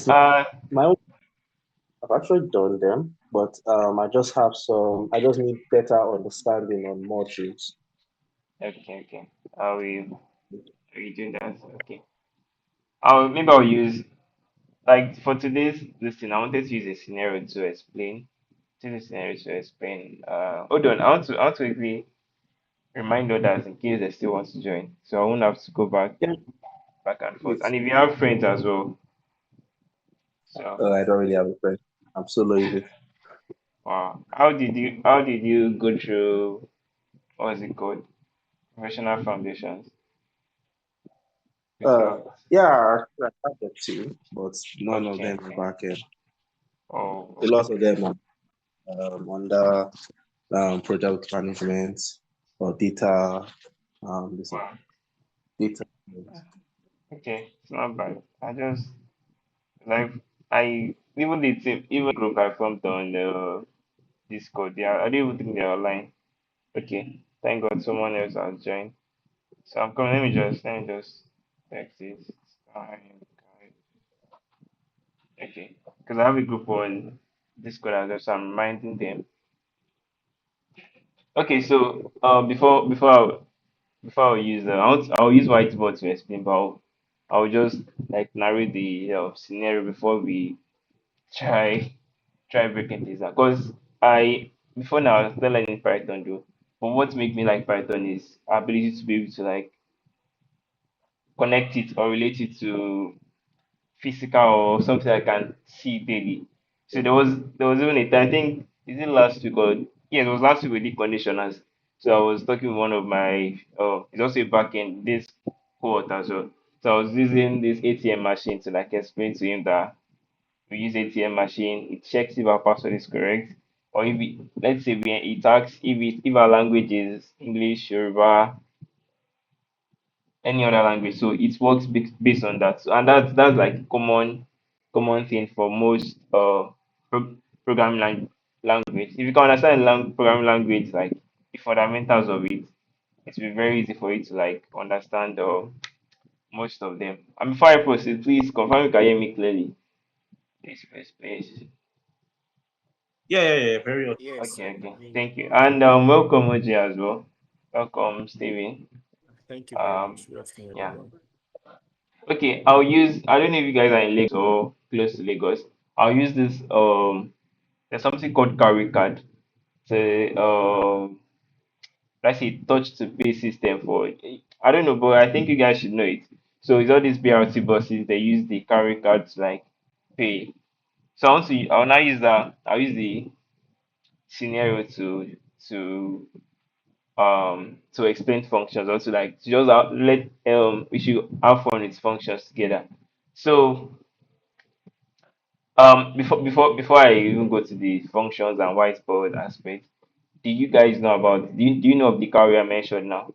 Uh, My own, I've actually done them, but I just need better understanding on modules. okay, okay. Are we doing that? Okay. I'll use like for today's listing. I wanted to use a scenario to explain. To the scenario to explain. Hold on. I want to quickly remind others in case they still want to join, so I won't have to go Yeah, back and forth. it's, And if you have friends as well, so I don't really have a friend. I'm solo lazy. wow. How did you go through what is it called? Professional foundations Uh, without yeah, I have the two, but none of okay, them are okay. backend. A Oh, lot of them are under project management or this wow. data. Okay, it's not bad. I just like I even the team even group I formed on the Discord, I don't even think they're online. Okay. Thank God someone else has joined. So I'm coming, let me just text it. Time guide. Okay. Because I have a group on Discord as well, so I'm reminding them. Okay, so before I use I'll use whiteboard to explain, but I'll just like narrate the scenario before we try breaking things down. Because I before now I was still learning Python though. But what makes me like Python is ability to be able to like connect it or relate it to physical or something I can see daily. So there was even a time I think is it last week or yeah, it was last week with the conditioners. So I was talking with one of my it's also a backend this cohort as well. So I was using this ATM machine to like explain to him that we use ATM machine, it checks if our password is correct. Or if it, let's say it asks if our language is English, Yoruba, any other language. So it works based on that. So, and that's like common thing for most programming language. If you can understand programming language, like the fundamentals of it, it will be very easy for you to like understand most of them. And before I proceed, please confirm you can hear me clearly. Please. Yeah, very Yes, Okay, I okay. can hear you. Thank you. And welcome Oji as well. Welcome Steven. Thank you very Um much. Good afternoon, yeah. everyone. Okay, I don't know if you guys are in Lagos or close to Lagos. I'll use this there's something called Cowry Card. It's a let's say touch to pay system for I don't know, but I think you guys should know it. So it's all these BRT buses, they use the Cowry Card to like pay. So I'll now use I'll use the scenario to to explain functions or to like to just let we should have fun with functions together. So before I even go to the functions and whiteboard aspect, do you guys know about do you know of the carrier mentioned now?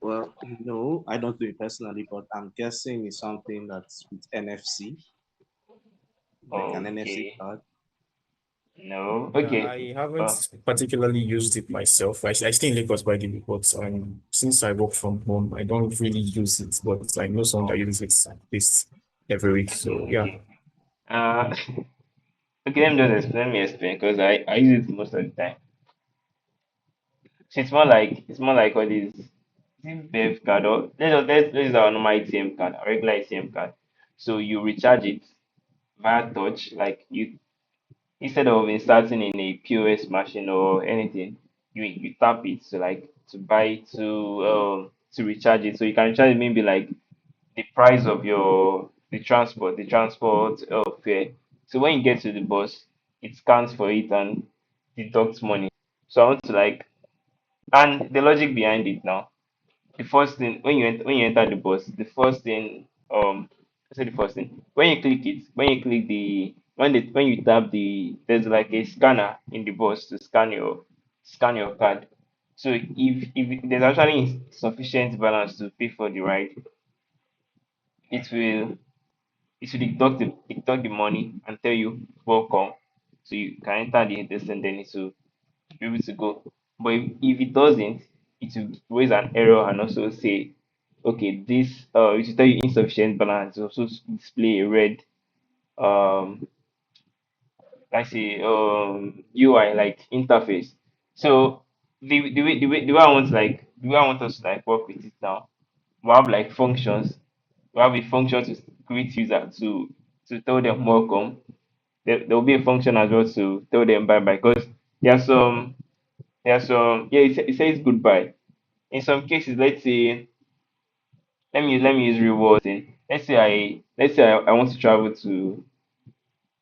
well. No, I don't do it personally, but I'm guessing it's something that's with NFC, like an NFC Okay, card. no, Yeah, okay. I haven't Uh, particularly used it myself. I stay in Lagos by the way, but since I work from home, I don't really use it. But I know someone that uses it at least every week. So yeah, okay. Uh, okay. Let me explain because I use it most of the time. So it's more like all these is it Bev card or let's use our normal ATM card, a regular ATM card. So you recharge it via touch, like you instead of inserting in a POS machine or anything, you tap it to like to buy to recharge it. So you can recharge it maybe like the price of the transport fare. So when you get to the bus, it scans for it and deducts money. So I want to like and the logic behind it now. The first thing when you enter the bus, the first thing I say the first thing when you click it, when you click the when you tap there's like a scanner in the bus to scan your card. So if there's actually sufficient balance to pay for the ride, it will it will deduct the money and tell you welcome. So you can enter the this and then it will be able to go. But if it doesn't, it will raise an error and also say okay, this it will tell you insufficient balance. It will also display a red um let's say UI like interface. So the way I want the way I want us to like work with it now, we have like functions. We have a function to greet user to tell them welcome. There will be a function as well to tell them bye bye because there are some yeah it says goodbye. In some cases, let me use rewards thing. Let's say I want to travel to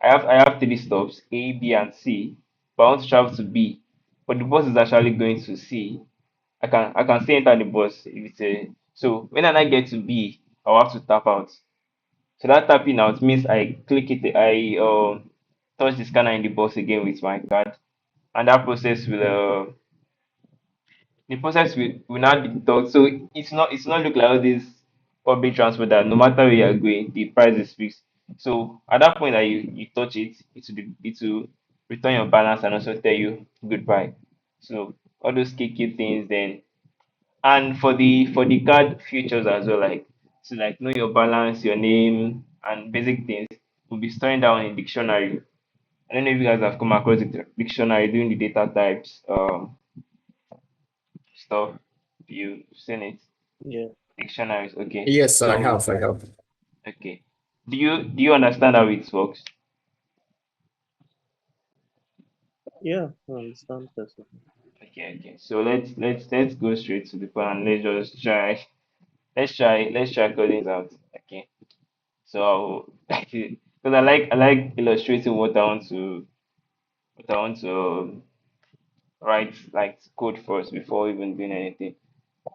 I have three stops A, B, and C, but I want to travel to B, but the bus is actually going to C. I can still enter the bus if it's a so when I get to B, I'll have to tap out. So that tapping out means I click it, I touch the scanner in the bus again with my card, and that process will now deduct. So it's not look like all this public transport that no matter where you are going, the price is fixed. So at that point that you touch it, it will return your balance and also tell you goodbye. So all those key things then, and for the card features as well, like to like know your balance, your name, and basic things will be storing down in dictionary. I don't know if you guys have come across the dictionary doing the data types stuff. You've seen it. Yeah. Dictionaries, okay. Yes, I So have. I have. okay. Do you understand how it works? Yeah, I understand personally. Okay. So let's go straight to the point. Let's try coding this out. Okay. So because I like illustrating what I want to write like code first before even doing anything.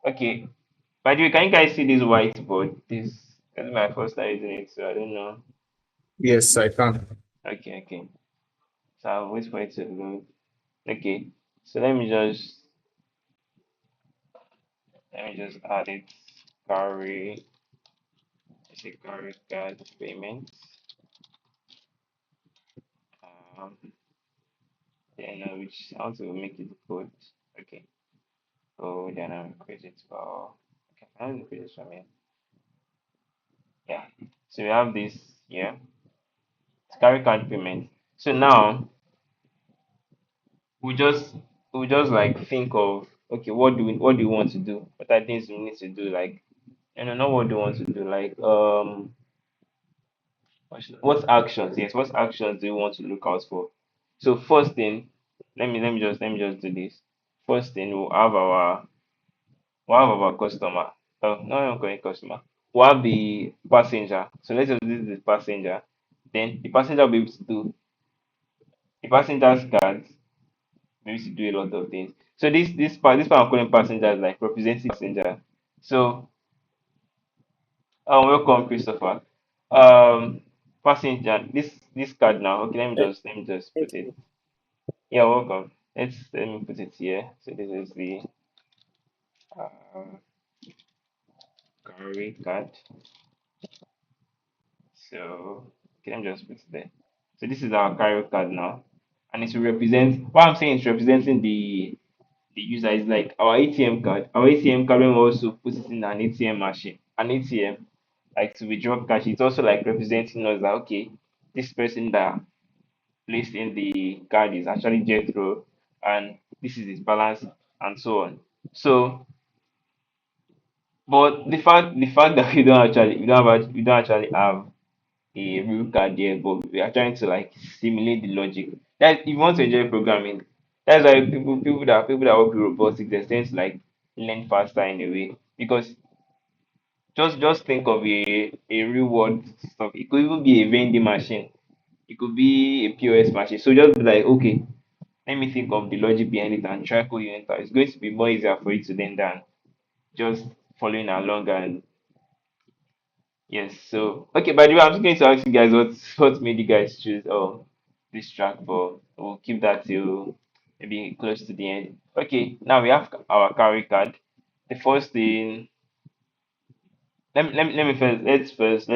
Okay. By the way, can you guys see this whiteboard? This is my first time using it, so I don't know. Yes, I can. Okay. So I'll wait for it to load. Okay. So let me just add it. Carry let's say carry card payment. Um then which I want to make it code. Okay. So then I'll create it for okay, I want to create this for me. Yeah. So we have this here. It's carry card payment. So now we just we just like think of okay, what do we want to do? What are things we need to do? Like not what do you want to do? Like what actions? Yes, what actions do you want to look out for? So first thing, let me just do this. First thing, we'll have our customer. Oh, no, I'm calling customer. We'll have the passenger. So let's just this is the passenger. Then the passenger will be able to do the passenger's card. Be able to do a lot of things. So this part I'm calling passenger is like representing passenger. So welcome Christopher. Um, passenger. This card now. Okay, let me just put Thank it. you. Yeah, welcome. Let me put it here. So this is the uh, Cowry Card. So okay, let me just put it there. So this is our Cowry Card now, and it will represent. What I'm saying is representing the user is like our ATM card. Our ATM card when we also put it in an ATM machine, an ATM like to withdraw cash. It's also like representing us that okay, this person that placed in the card is actually Jethro, and this is his balance, and so on. So, but the fact that we don't actually have a real card there, but we are trying to like simulate the logic. That if you want to enjoy programming, that's why people that work with robotics they tend to like learn faster in a way because just think of a real world stuff. It could even be a vending machine. It could be a POS machine. So just be like, okay, let me think of the logic behind it and try code it enter. It's going to be more easier for you to then than just following along and yes. So okay, by the way, I'm just going to ask you guys what made you guys choose this track, but we'll keep that till maybe close to the end. Okay, now we have our carry card. The first thing, let me let's first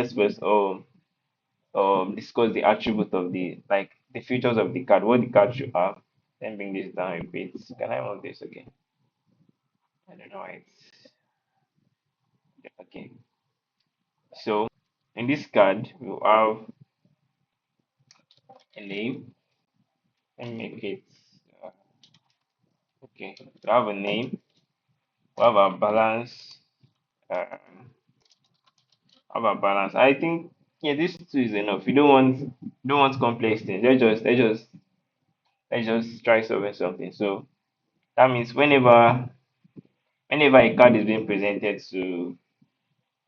discuss the attribute of the like the features of the card, what the card should have. Then bring this down a bit. Can I move this? Okay. I don't know why it's Okay. So in this card, we have a name. Let me make it uh, okay. We have a name. We have a balance. Um, have a balance. I think yeah, this two is enough. You don't want complex things. Let's just try solving something. So that means whenever a card is being presented to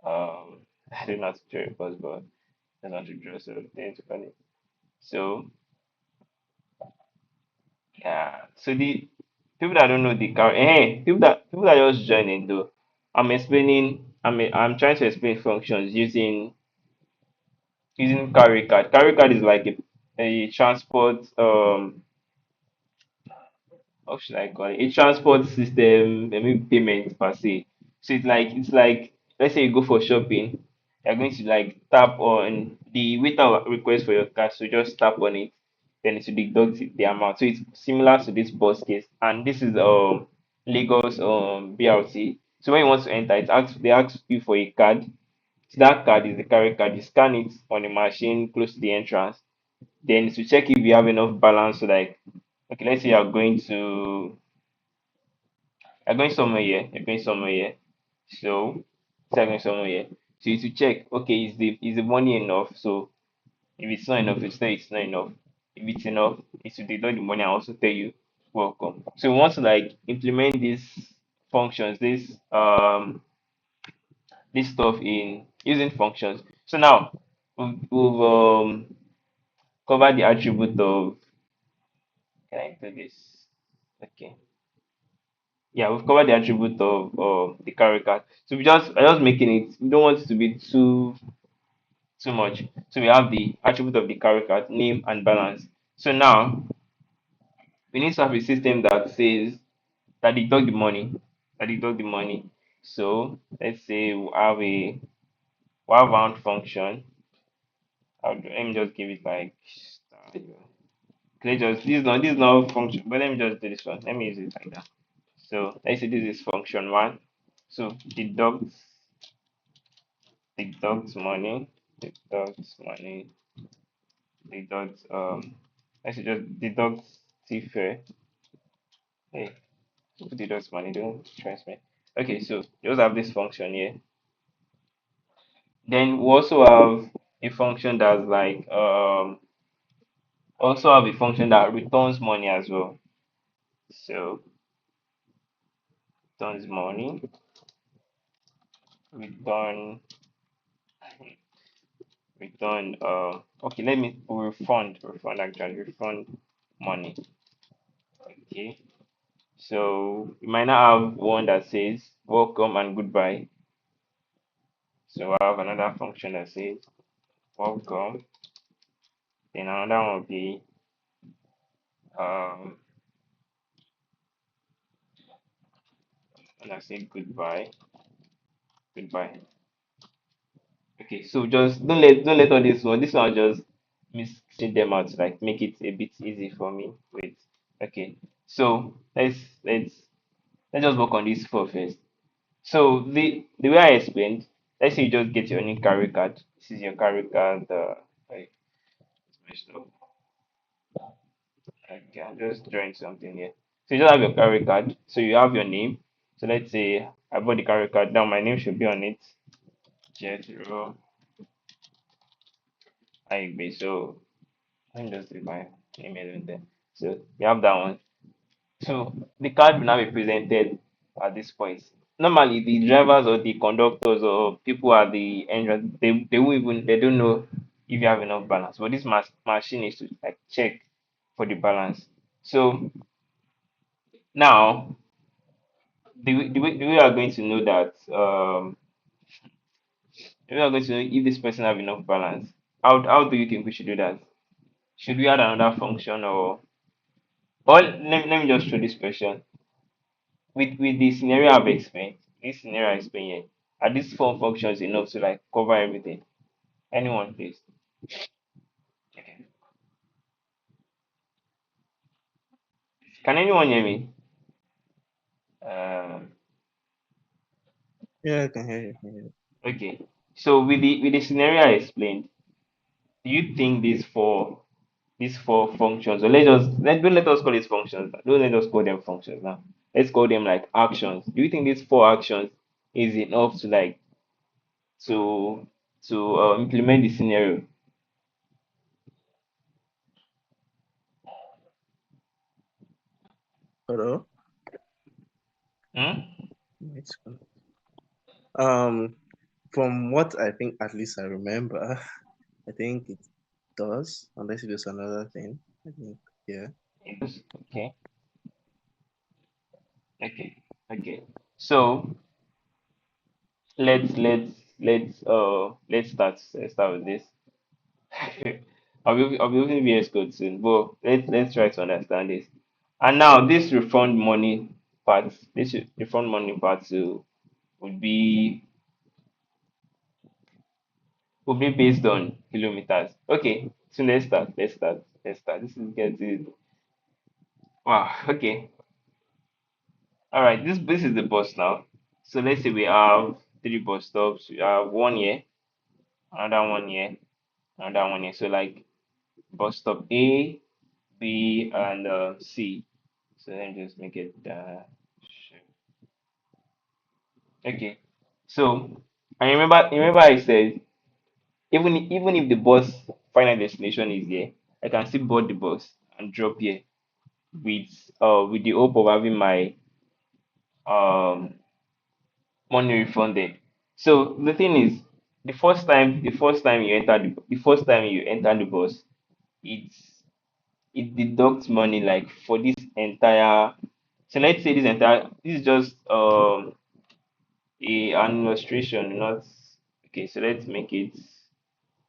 I don't know how to draw it first, but I don't know how to draw so then to call it. So yeah. So the people that don't know the card, people that just joining though. I'm trying to explain functions using Cowry Card. Cowry Card is like a transport how should I call it? A transport system, maybe payment per se. So it's like let's say you go for shopping, you're going to like tap on the waiter will request for your card, so just tap on it, then it will deduct the amount. So it's similar to this bus case, and this is Lagos BRT. So when you want to enter, they ask you for a card. So that card is the carry card. You scan it on a machine close to the entrance. Then to check if you have enough balance, so like okay, let's say you're going somewhere here. You're going somewhere here. So, you're going somewhere here. So you to check, okay, is the money enough? So if it's not enough, it's not enough. If it's enough, it should deduct the money and also tell you welcome. So we want to like implement these functions, this stuff in using functions. So now we've covered the attribute of can I do this? Okay. Yeah, we've covered the attribute of the character. So I just making it. We don't want it to be too much. So we have the attribute of the character, name and balance. So now we need to have a system that says that deduct the money, that deduct the money. So let's say we have round function. Let me just give it like this is not function, but let me just do this one. Let me use it like that. So let's say this is function one. So deduct money, deduct money, deduct let's say just deduct fare. Hey, who deducts money? Don't transmit. Okay, so you also have this function here. Then we also have a function that's like also have a function that returns money as well. So returns money, return return okay let me refund actually refund money. Okay. So you might not have one that says welcome and goodbye. So I have another function that says welcome. Then another one will be um and I say goodbye. Okay, so just don't let all this one. This one just mixing them out to like make it a bit easy for me. Wait. Okay. So let's just work on this four first. So the way I explained, let's say you just get your new carry card. This is your carry card. Like, it's messed up. Okay, I'm just drawing something here. So you just have your carry card. So you have your name. So let's say I bought the carry card. Now my name should be on it. Jethro IB. So let me just do my email in there. So we have that one. So the card will now be presented at this point. Normally, the drivers or the conductors or people at the entrance, they don't know if you have enough balance. But this machine is to like check for the balance. So now the way we are going to know that we are going to know if this person have enough balance. How do you think we should do that? Should we add another function or let me just show this question with the scenario I've explained, this scenario I explained here, are these four functions enough to like cover everything? Anyone, please. Okay. Can anyone hear me? Um, Yeah, I can hear you. I can hear you. Okay. So with the scenario I explained, do you think these four functions, or don't let us call it functions. Don't let us call them functions now. Let's call them like actions. Do you think these four actions is enough to like to implement the scenario? Hello? Hmm? It's Um, from what I think, at least I remember, I think it does, unless it is another thing. I think, yeah. Yes. Okay. Okay. Okay. So let's start with this. I'll be using VS Code soon, but let's try to understand this. And now this refund money part two would be based on kilometers. Okay, so let's start. This is getting wow. Okay, all right. This is the bus now. So let's say we have three bus stops. We have one here, another one here, another one here. So like bus stop A, B, and C. So let me just make it okay. So I remember I said even if the bus final destination is here, I can still board the bus and drop here with with the hope of having my um money refunded. So the thing is, the first time you enter the bus, it's it deducts money like for this entire. So let's say this is just an illustration, not okay. So let's make it.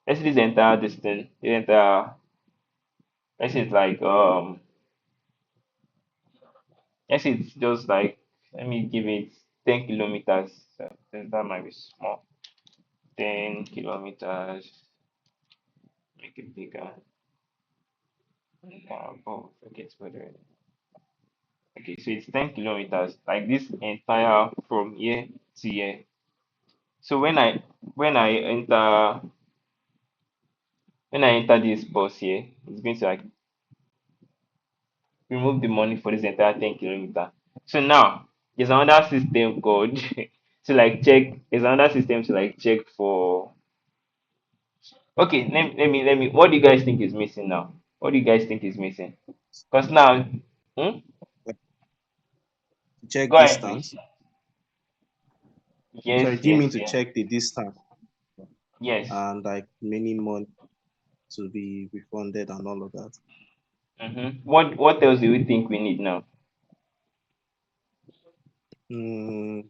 Let's say this entire distance, this entire. Let's say it's like let's say it's just like let me give it 10 kilometers. So that might be small. 10 kilometers. Make it bigger. Oh, okay, it's better. Okay, so it's 10 kilometers. Like this entire from here to here. So when I enter this bus here, it's going to like remove the money for this entire 10 kilometer. So now there's another system called to like check. There's another system to like check for. Okay, let me. What do you guys think is missing now? What do you guys think is missing? Because now, hmm? Like, check Go ahead, please. distance. Yes, Sorry, do you yes, mean to yes, check the distance yes. and like minimum to be refunded and all of that? What else do you think we need now? Hmm,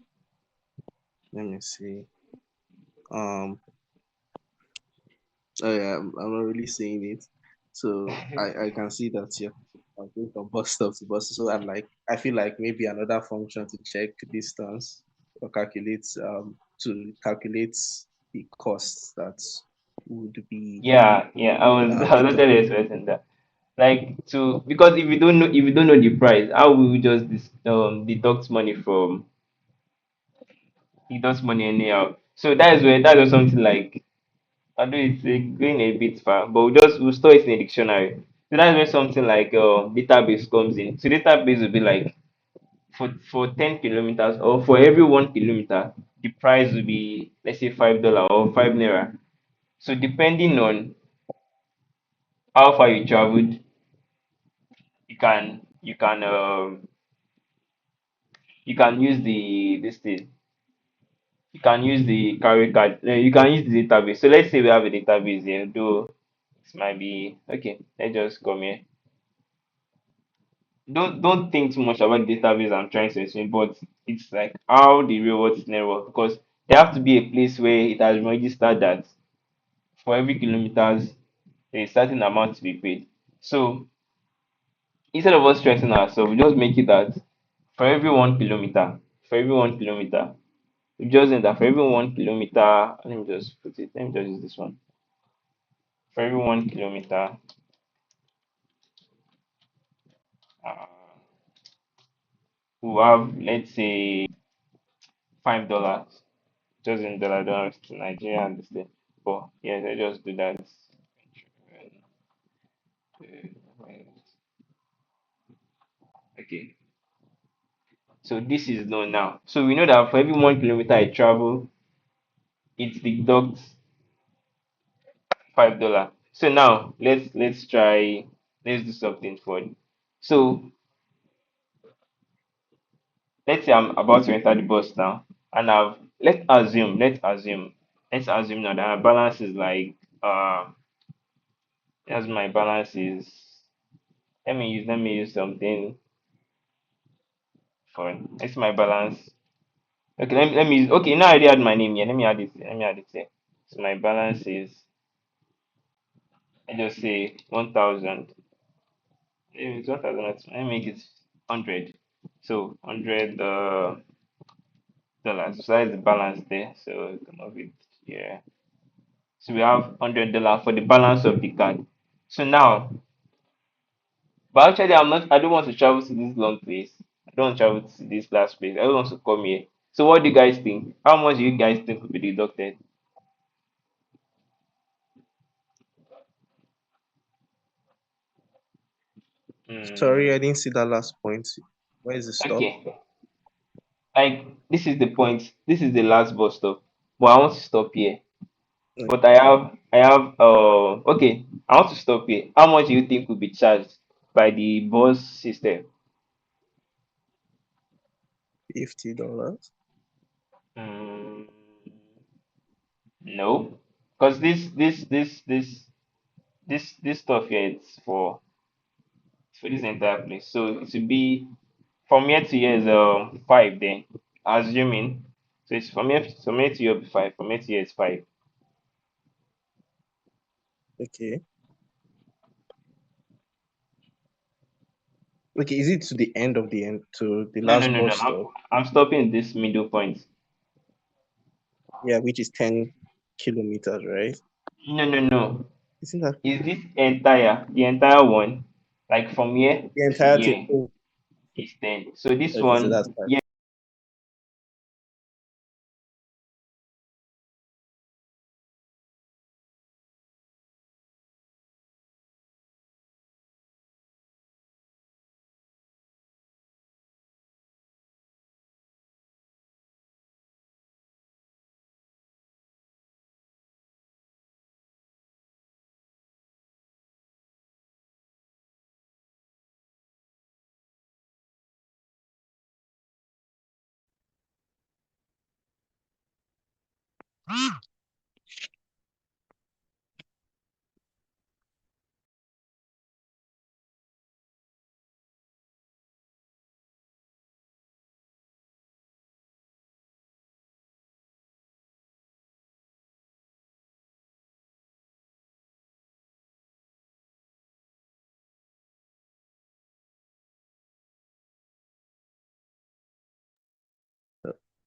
let me see. Um, oh yeah, I'm not really seeing it. So I can see that, yeah. I'm going from bus stop to bus. So I feel like maybe another function to check distance or calculate the costs that would be Yeah, yeah. I was I was deducted. actually expecting that. Like to because if you don't know the price, how will we just deduct money anyhow? So that is something like I know it's going a bit far, but we'll store it in a dictionary. So that's where something like database comes in. So database will be like for 10 kilometers or for every 1 kilometer, the price will be let's say $5 or 5 naira. So depending on how far you traveled, you can use the this thing. You can use the Cowry Card. You can use the database. So let's say we have a database here, though it might be okay. Let's just come here. Don't think too much about the database I'm trying to explain, but it's like how the real world network because there have to be a place where it has registered that for every kilometers there is certain amount to be paid. So instead of us stressing ourselves, we just make it that for every 1 kilometer, we just know that for every 1 kilometer, let me just use this one. For every 1 kilometer, uh, we have let's say $5. just in dollar, don't have to Nigeria and the state. But yeah, they just do that. Okay. So this is known now. So we know that for every 1 kilometer I travel, it deducts $5. So now let's try let's do something fun. So let's say I'm about to enter the bus now, and I've let's assume now that my balance is like as my balance is let me use something fun. Let's my balance. Okay, let me use okay now I already add my name here. Let me add it here. So my balance is I just say 1,000. It's 1,000. Let me make it 100. So 100 dollars. So that's the balance there. So come up with yeah. So we have $100 for the balance of the card. So now, but actually, I don't want to travel to this long place. I don't want to travel to this last place. I don't want to come here. So what do you guys think? How much do you guys think will be deducted? Sorry, I Hmm. didn't see that last point. Where is the stop? Okay. Like this is the point. This is the last bus stop. But I want to stop here. But I have okay. I want to stop here. How much do you think will be charged by the bus system? $50. Hmm. No, because this stuff here it's for this entire place. So it will be from here to here is 5 then, assuming. So it's from here to here will be 5. From here to here is 5. Okay. Okay, is it to the end of the end to the No, no, last no, no. bus I'm stop? I'm stopping this middle point. Yeah, which is 10 kilometers, right? No, no, no. Isn't that Is this the entire one? Like from here the to entire thing? here Oh, is 10. So this okay, so that's one, fine. yeah.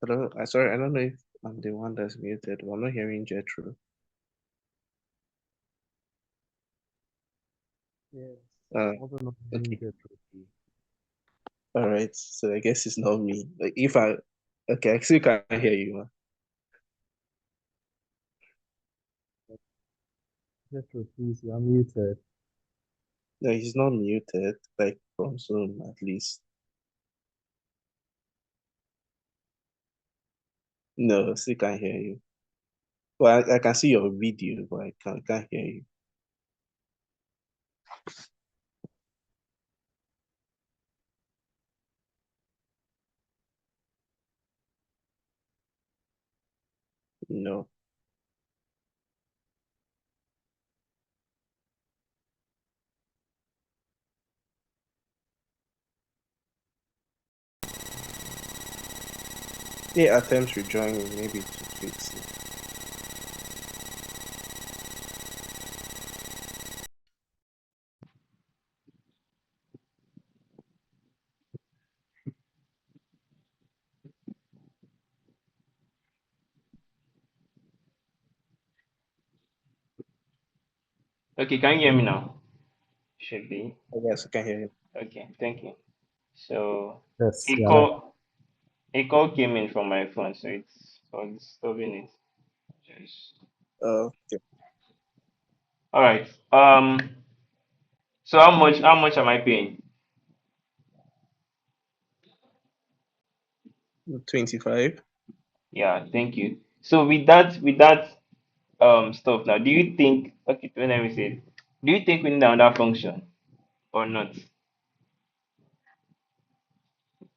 I don't know if I'm the one that's muted, but I'm not hearing Jethro. Yes, Uh, also not hearing okay. Jethro. All right. So I guess it's not me. Like if I okay, I still can't hear you, man. Jethro, please, you're muted. No, he's not muted, like from Zoom at least. No, still can't hear you. Well, I can see your video, but I can't hear you. No. Yeah, attempt to join me, maybe to fix it. Okay, can you hear me now? Should be. I guess I can hear you. Okay, thank you. So Yes, a yeah, call a call came in from my phone, so So it's stopping it. Just Okay. all right. So how much am I paying? 25. Yeah, thank you. So with that stuff now, do you think okay let me say it. Do you think we need another function or not?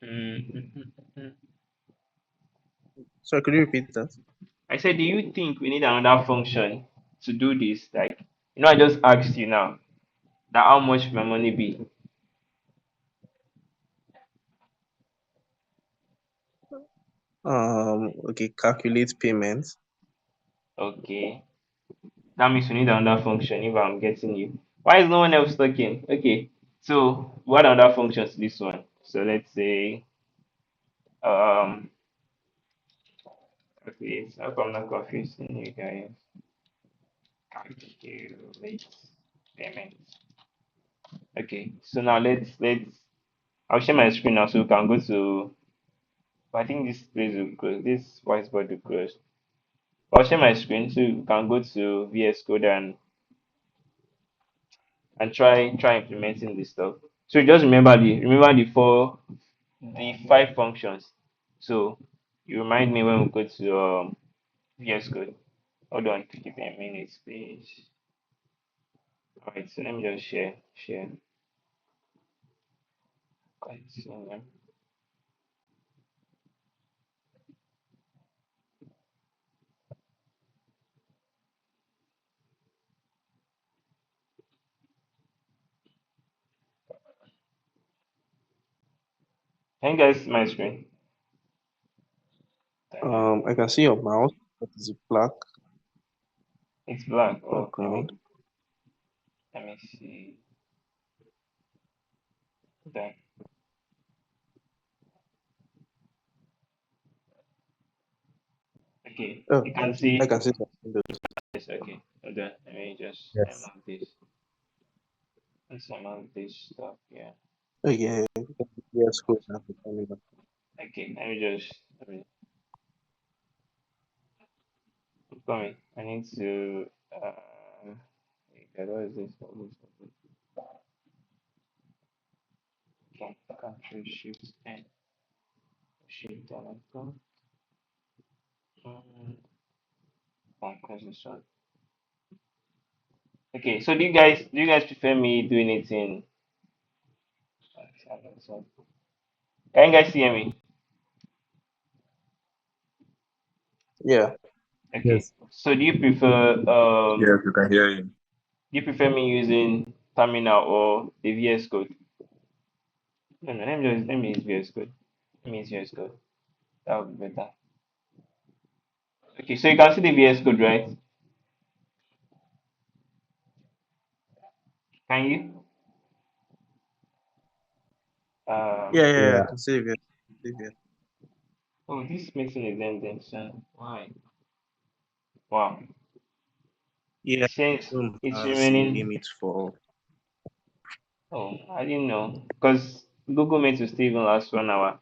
Mm. Sorry, could you repeat that? I said, do you think we need another function to do this? Like, I just asked you now that how much my money be. Okay, calculate payments. Okay, that means we need another function if I'm getting you. Why is no one else talking? Okay, so what other functions this one? So let's say, um, okay, so I'm not confusing you guys. Calculate payments. Okay, so now let's. I'll share my screen now so we can go to. I think this place will close. This whiteboard will close. I'll share my screen so you can go to VS Code and try implementing this stuff. So just remember the five functions. So you remind me when we go to VS Code. Hold on, give me a minute, please. Alright, so let me just share. Continue. Can you guys see my screen? I can see your mouse. That is black It's black. Oh, okay, background. let me see. Then okay, Oh, you can I see. can see some windows. Yes, okay. Hold on. Let me just Yes. remove this. Let's remove this stuff. Yeah. Oh yeah, yes, code now coming up. Okay. Let me I'm coming. I need to. What is this? What is this? Okay. Control Shift N. Shift N. Close this one. Okay. So do you guys prefer me doing it in? Can you guys hear me? Yeah. Okay. Yes. So Yes, you can hear you. do you prefer me using terminal or the VS Code? No, no. Let me use VS Code. Let me use VS Code. That would be better. Okay. So you can see the VS Code, right? Can you? Yeah, Um. yeah, I Yeah. can see it. See it. Oh, this missing is ending soon. Why? Wow. Yeah, It says Zoom it's has a remaining. limit for. Oh, I didn't know because Google Meet will still even last 1 hour.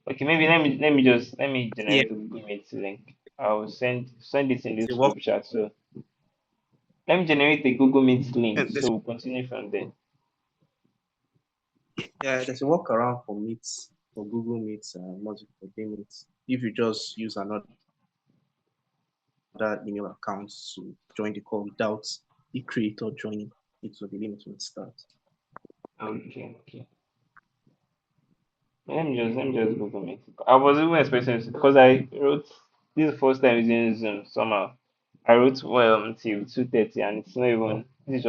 Okay, maybe let me Yeah, generate a Google Meet link. I'll send it in it's a this work. group chat. So let me generate a Google Meet link. And there's So we'll continue from there. yeah, there's a workaround for Meets, for Google Meets and multiple Meets. If you just use another email account to join the call without the creator joining, it will be limit will start. Okay, okay. Let me just Google Meet. I was even expecting because I wrote this is the first time using Zoom somehow. I wrote well until 2:30 and it's not even this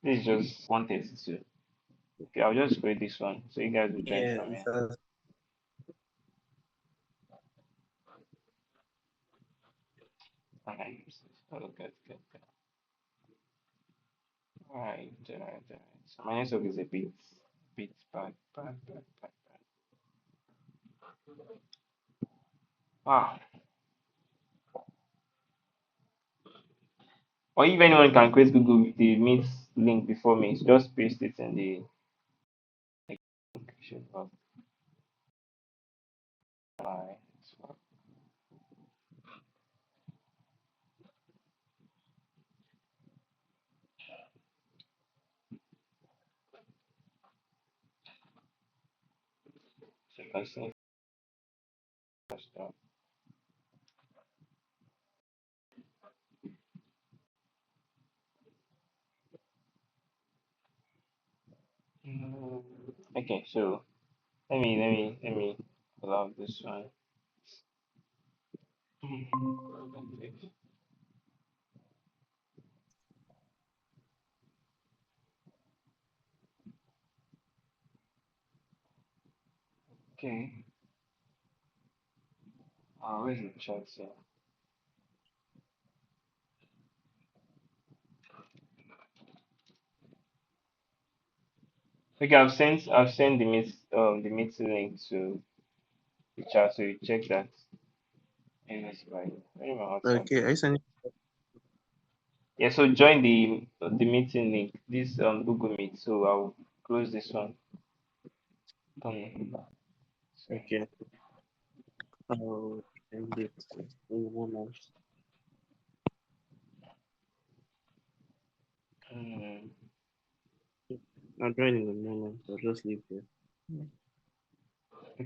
is just 1:32. Okay, I'll just create this one so you guys will join Yeah, from it here. has. Okay. Oh, good. Alright. So my network is a bit bad. Ah, or if anyone can create Google with the Meet link before me, so just paste it in the description of my. Continue. Okay, so let me allow this one. Okay. Where's the chat here? Okay, I've sent the meeting link to the chat, so you check that. And that's right. Where am I WhatsApp? Okay, I sent. Yeah, so join the meeting link. This Google Meet. So I'll close this one. Sorry. Okay, I'll end it in a moment. Mm, I'll join in a moment. I'll just leave here.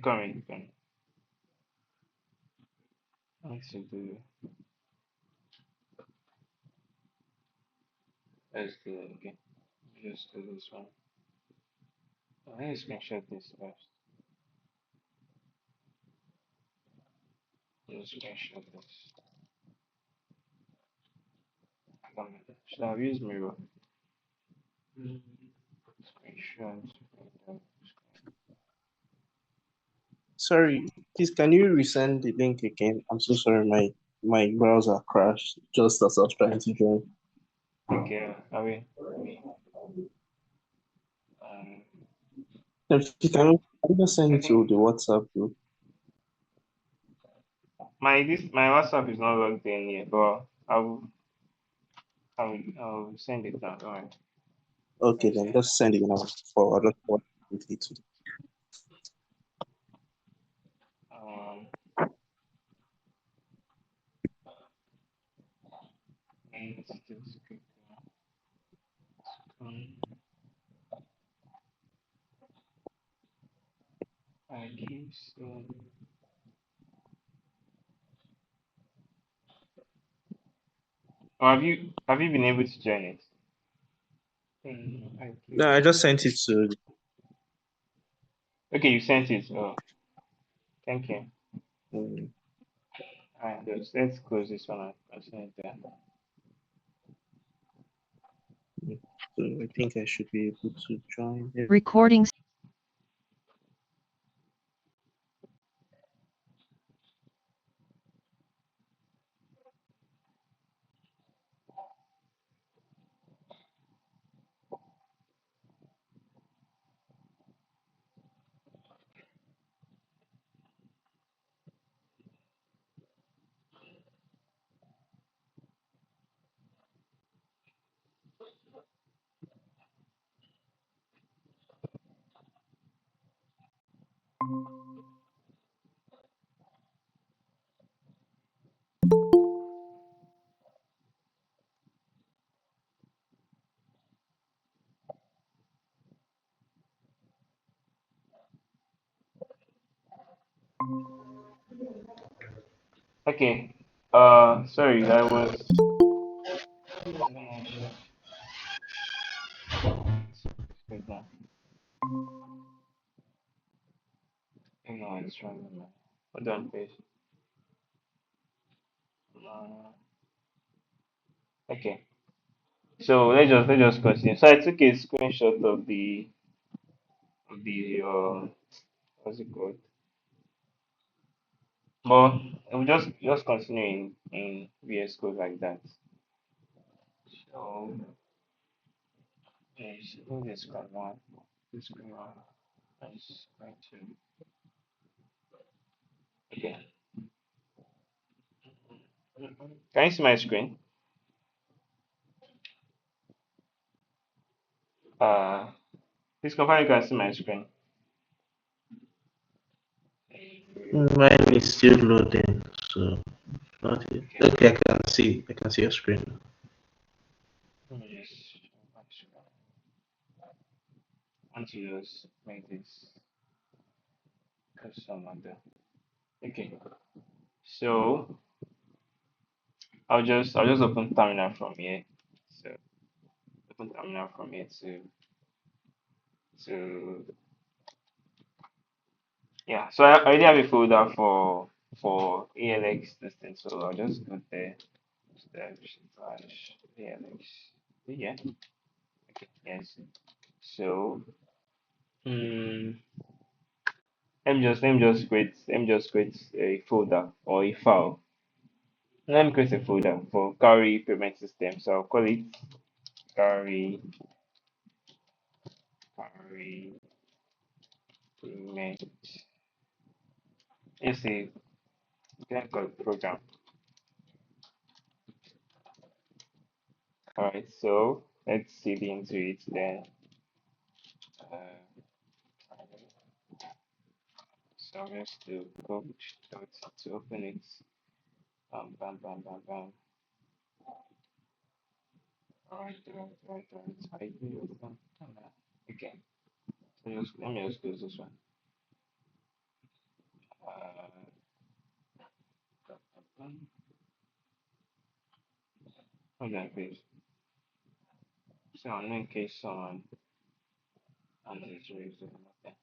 come in. Let's do. Let's do it again. Just do this one. Let me screenshot this first. Just screenshot this. Should I have used mirror? Screenshot. Sorry, please can you resend the link again? I'm so sorry, my browser crashed just as I was trying to join. Okay, I will. If you can just send I it to think the WhatsApp group. my WhatsApp is not logged in yet, but I'll send it now. Alright. Okay, Let's then see. just send it now for other quickly to. Um, let's just click on I keep saying. Oh, have you been able to join it? I keep. No, I just sent it to. Okay, you sent it. Oh, thank you. Um, Alright, let's close this one and send it there. so I think I should be able to join it. Recording. Okay. Sorry, that was. No, it's wrong. Hold on, please. Okay. So let's just continue. So I took a screenshot of the what's it called? But we'll just continue in VS Code like that. So this screen one, this screen one, is going to okay. Can you see my screen? Uh, please confirm you can see my screen. Mine is still loading, so not yet. Okay, I can see your screen. Let me just show my screen. I want to just make this because just some other. Okay, so I'll just open terminal from here. So open terminal from here to yeah. So I already have a folder for ALX this thing. So I'll just go there slash ALX. Yeah. Okay. Yes. So mm, let me just create a folder or a file. Let me create a folder for Cowry payment system. So I'll call it Cowry payment. Let's say can call it program. Alright, so let's cd into it then. Uh, so let's do coach dot to open it. Bam bam bam bam. Alright. I do open. Okay. So let me just close this one. Uh, hold on, please. So in case someone and it's raised. Okay.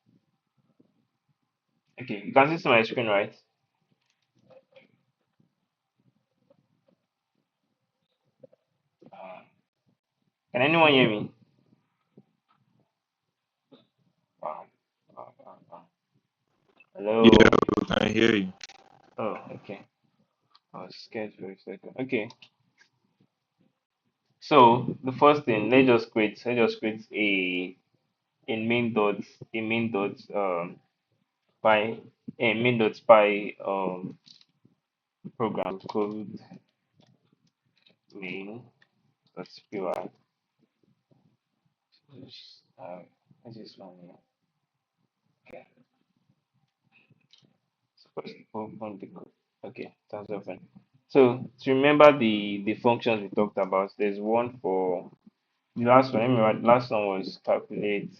Okay, you can see my screen, right? Uh, can anyone hear me? Uh, Yeah, hello. we can hear you. Oh, okay. I was scared for a second. Okay. So the first thing, let's just create a main dot by a main dot by program called main dot py. What's this one here? Okay. First open the code. Okay, that's open. So to remember the functions we talked about, there's one for the last one. Let me write. Last one was calculate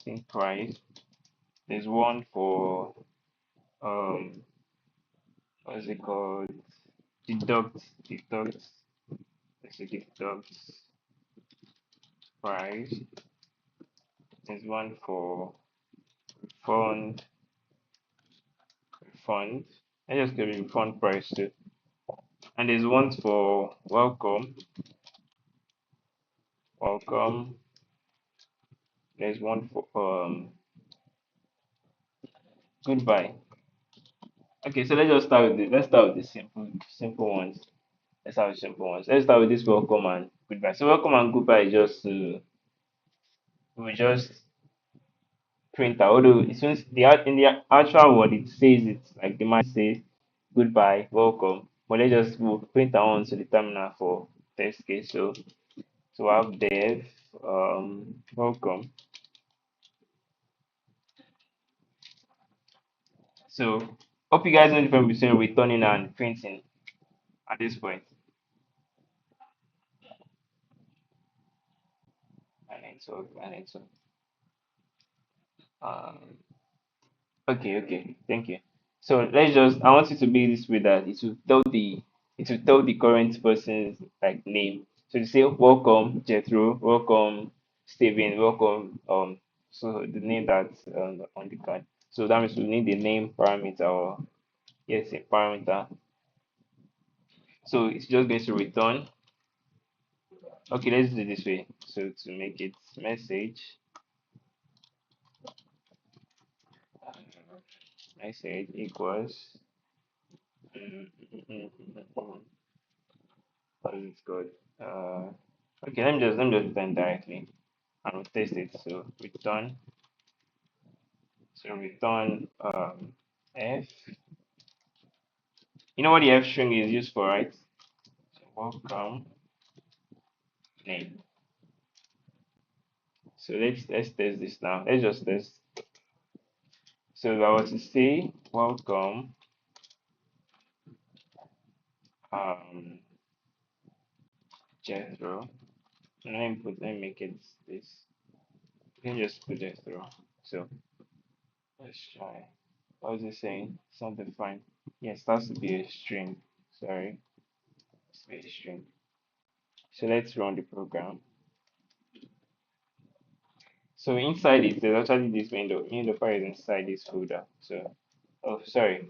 think price. There's one for um what is it called? Deduct. Let's say deduct price. There's one for refund. Refund. I just give refund price too. And there's one for welcome. Welcome. There's one for goodbye. Okay, so let's start with the simple ones. Let's start with simple ones. Let's start with this welcome and goodbye. So welcome and goodbye is just we just print out. Although it seems in the actual word it says it's like the man says goodbye, welcome. But we'll print that onto the terminal for test case. So I have dev welcome. So hope you guys know the difference between returning and printing at this point. I need to. Um, okay, thank you. So I want it to be this way that it will tell the current person's like name. So you say welcome Jethro, welcome Steven, welcome so the name that's on the card. So that means we need the name parameter or yes a parameter. So it's just going to return. Okay, let's do it this way. So to make it message, uh, message equals what is it called? Okay, let me just return directly and we'll test it. So return f. You know what the f string is used for, right? So welcome name. So let's test this now. Let's just test. So if I was to say welcome um Jethro, let me make it this. You can just put this through. So let's try. What was it saying? Something fine. Yes, that has to be a string. Sorry, it's be a string. So let's run the program. So inside it, there's actually this window. Window file is inside this folder. So, oh, sorry,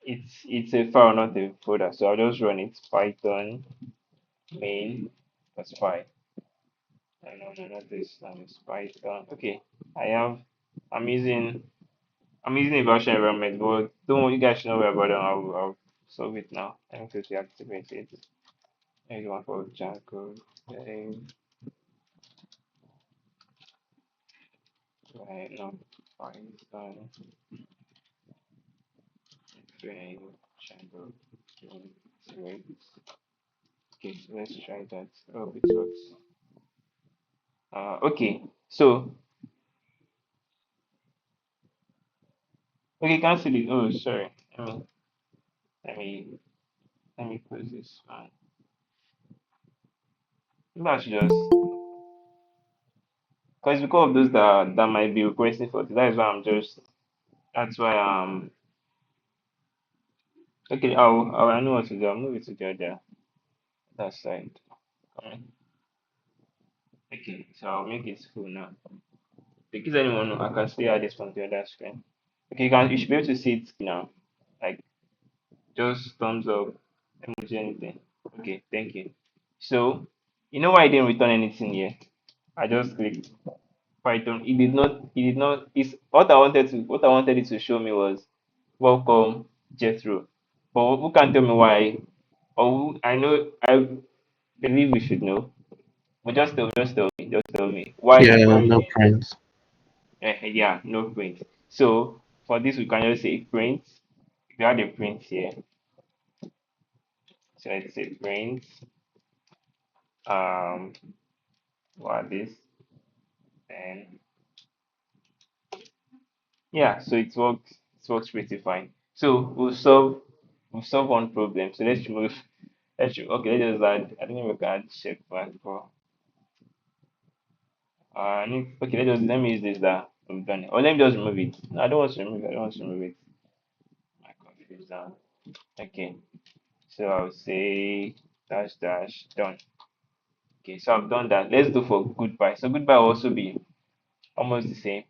it's a file, not a folder. So I'll just run it. Python main. That's fine. No, not this. It's Python. Okay, I have. I'm using. I'm using a version environment, but don't want you guys to know where about it. I'll solve it now. Let me quickly activate it. Here's one for Django. Right, no, Python. Frame, Django. Wait. Okay, so let's try that. Oh, it works. Okay, so okay, cancel it. Oh, sorry. Let me let me close this one. Maybe I should just because of those that might be requesting for it. That is why I'm just. That's why okay. I know what to do. I'll move it to the other that side. Alright. Okay, so I'll make it full now. Because anyone know, I can still add this from the other screen. Okay, you should be able to see it now. Like just thumbs up, emoji, anything. Okay, thank you. So you know why I didn't return anything here? I just clicked Python. It did not it's what I wanted it to show me was welcome Jethro. But who can tell me why? Or I believe we should know. But just tell me. Yeah, Why no prints. yeah, no print. So for this we can just say print. If you add a print here, so let's say print um what this and yeah, so it works pretty fine. So we'll solve one problem. So okay, let's just add I don't know if we can add check back for okay, let me use this that we've done it. Or let me just remove it. No, I don't want to remove it, I don't want to remove it. I confused down. Okay, so I'll say dash dash done. Okay, so I've done that. Let's do for goodbye. So goodbye will also be almost the same.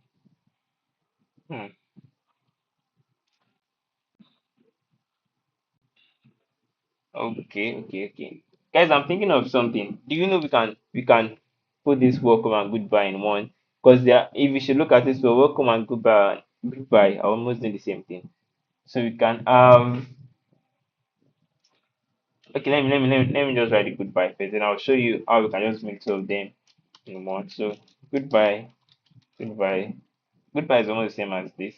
Hmm. Okay. Guys, I'm thinking of something. Do you know we can put this welcome and goodbye in one? Because if you should look at this, well, welcome and goodbye are almost doing the same thing. So we can have okay. Let me just write the goodbye first, and I'll show you how we can just make two of them in one. So goodbye, goodbye, goodbye is almost the same as this.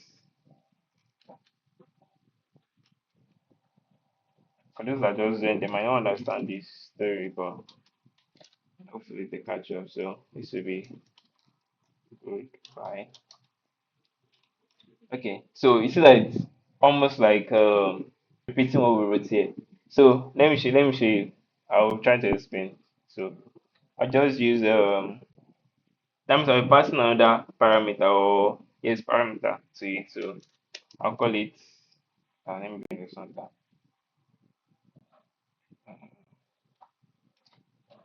For those that just joined, they might not understand this story, but hopefully they catch up. So this will be goodbye. Okay, so you see that it's almost like repeating what we wrote here. So let me show you. I'll try to explain. So I just use that means I'm passing another parameter or yes parameter to it. So I'll call it. Let me bring this one down.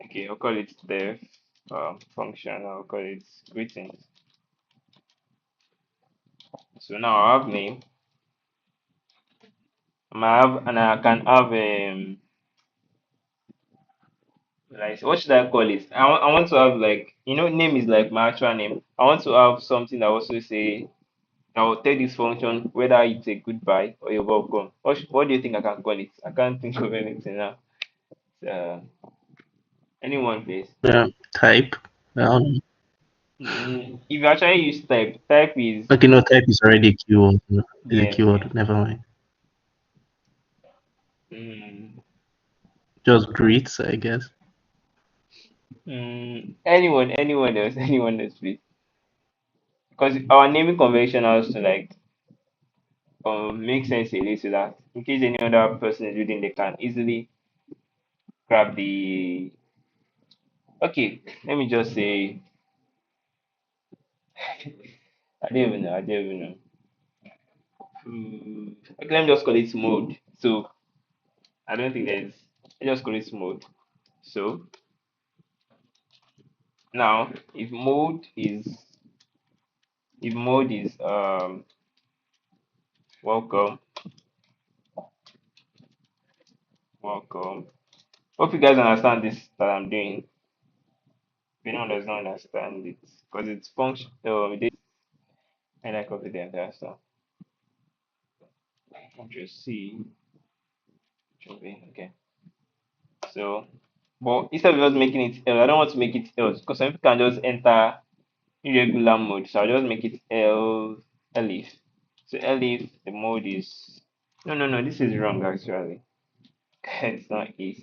Okay, I'll call it def function. I'll call it greetings. So now I have name. I can have like what should I call it? I want to have like name is like my actual name. I want to have something that also say I will tell this function whether it's a goodbye or you're welcome. What do you think I can call it? I can't think of anything now. Uh, anyone please. Type. If you actually use type is Okay, no, type is already a keyword. No, it's a yes. keyword. Never mind. Mm, Just greets, I guess. anyone else, anyone else please. Because our naming convention has to like make sense a little so that in case any other person is reading they can easily grab the okay let me just say I don't even know. I don't even know. Okay, let me just call it mode. So I don't think there's. I just call it mode. So now, if mode is welcome, welcome. Hope you guys understand this that I'm doing. If anyone does not understand it, because it's function. And I copy the entire stuff. Control C, Control V. Okay. So, but instead of just making it else, I don't want to make it else because some people can just enter irregular mode. So I'll just make it elif. So elif, the mode is no. This is wrong actually. It's not if.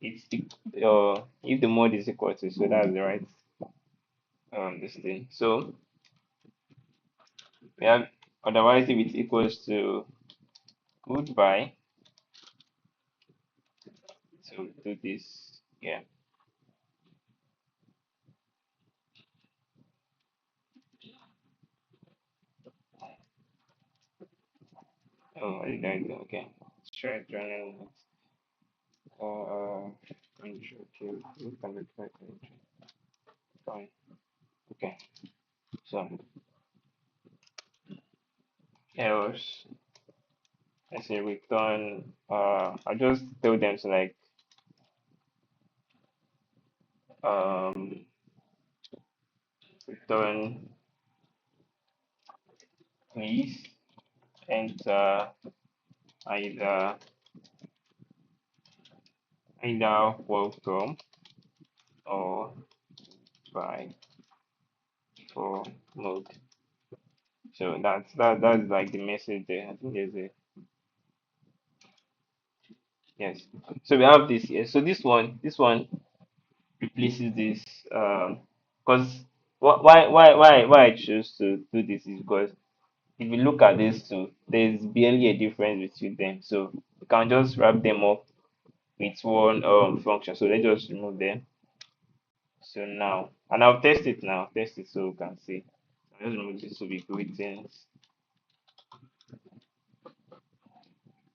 It's if the mode is equal to, so that's the right this thing. So we have otherwise if it equals to goodbye. So do this. Yeah. Oh, what did I do? Okay. Let's try journal. Control Q. Look at the fine. Okay. So else let's say return I just tell them to like um return please enter either welcome or by for mode. So that's like the message there. I think there's a yes. So we have this here. So this one replaces this because why I choose to do this is because if you look at these two, there's barely a difference between them. So you can just wrap them up with one function. So let's just remove them. So now, and I'll test it now. Test it so we can see. I'll just remove this to be greetings.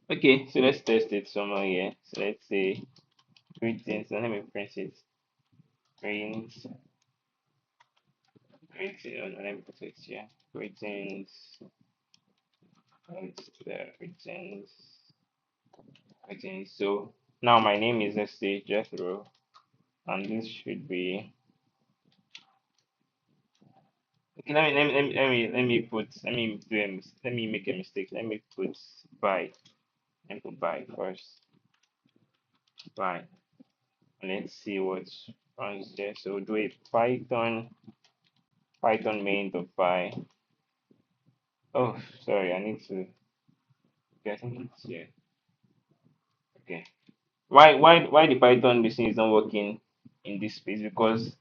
Okay, so let's test it somewhere here. So let's say greetings. And let me print it. Greetings. Greetings. Oh, no, let me put it here. Greetings. It's there. Greetings. Greetings. So now my name is, let's say, Jethro, and this should be. Okay, let me make a mistake. Let me put by. Let me put by first. By. Let's see what runs there. So do a Python main dot by. Oh, sorry, I need to. Okay, I think it's here. Okay. Why the Python machine is not working in this space? Because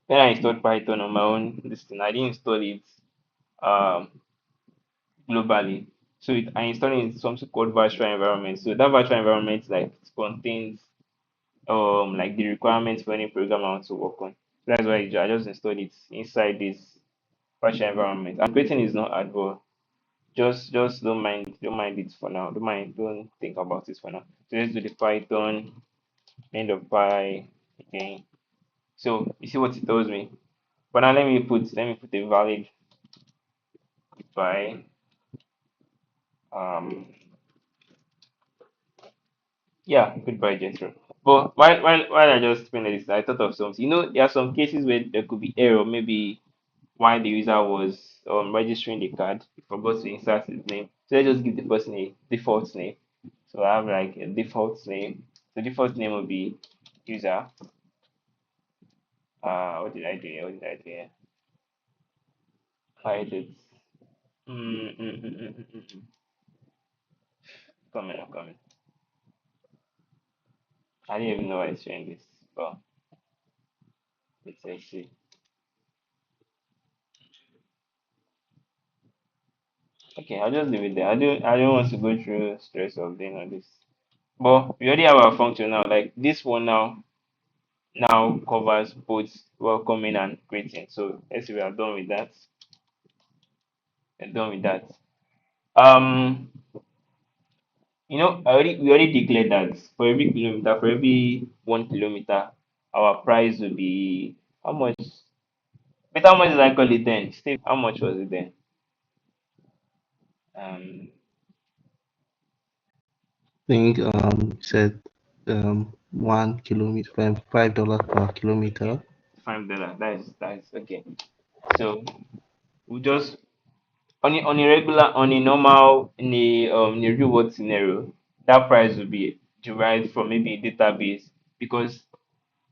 when I installed Python on my own, this thing I didn't install it um globally. So I installed it in something called virtual environment. So that virtual environment like it contains like the requirements for any program I want to work on. That's why I just installed it inside this virtual environment. And creating is not hard, but just don't mind it for now. Don't think about it for now. So let's do the Python end of py again. So you see what it tells me. But now let me put a valid by um yeah, goodbye Jethro. But while I just finished this, I thought of something. There are some cases where there could be error, maybe while the user was registering the card, he forgot to insert his name. So let's just give the person a default name. So I have like a default name. The default name will be user. What did I do here? What did I do here? I did. Coming, I'm coming. I didn't even know I was showing this. But let's see. Okay, I'll just leave it there. I don't want to go through stress of doing all this. But we already have our function now. Like this one now, now covers both welcoming and greeting. So let's say we are done with that. We're done with that. Um, we already declared that for every kilometer, for every 1 kilometer, our price will be how much? But how much is actually then? Steve, how much was it then? Um, think you said 1 kilometer, $5 per okay, kilometer. $5. That's okay. So we just on a regular, on a normal, in a real world scenario, that price will be derived from maybe a database because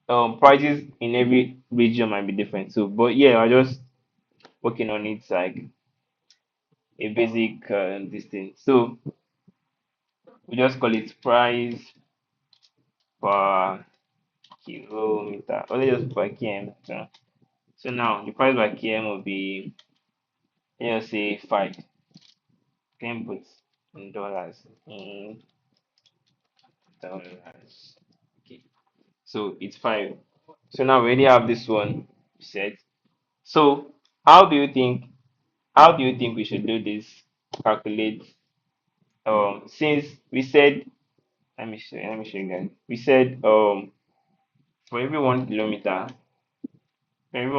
prices in every region might be different. So, but yeah, I just working on it like a basic this thing. So we just call it price per kilometer, or let's just per km. So now the price per km will be, let's say, 5. Can put in dollars. In dollars. Okay. So it's 5. So now we already have this one set. So how do you think how do you think we should do this? Calculate since we said, let me show you guys. We said for every 1 kilometer, we have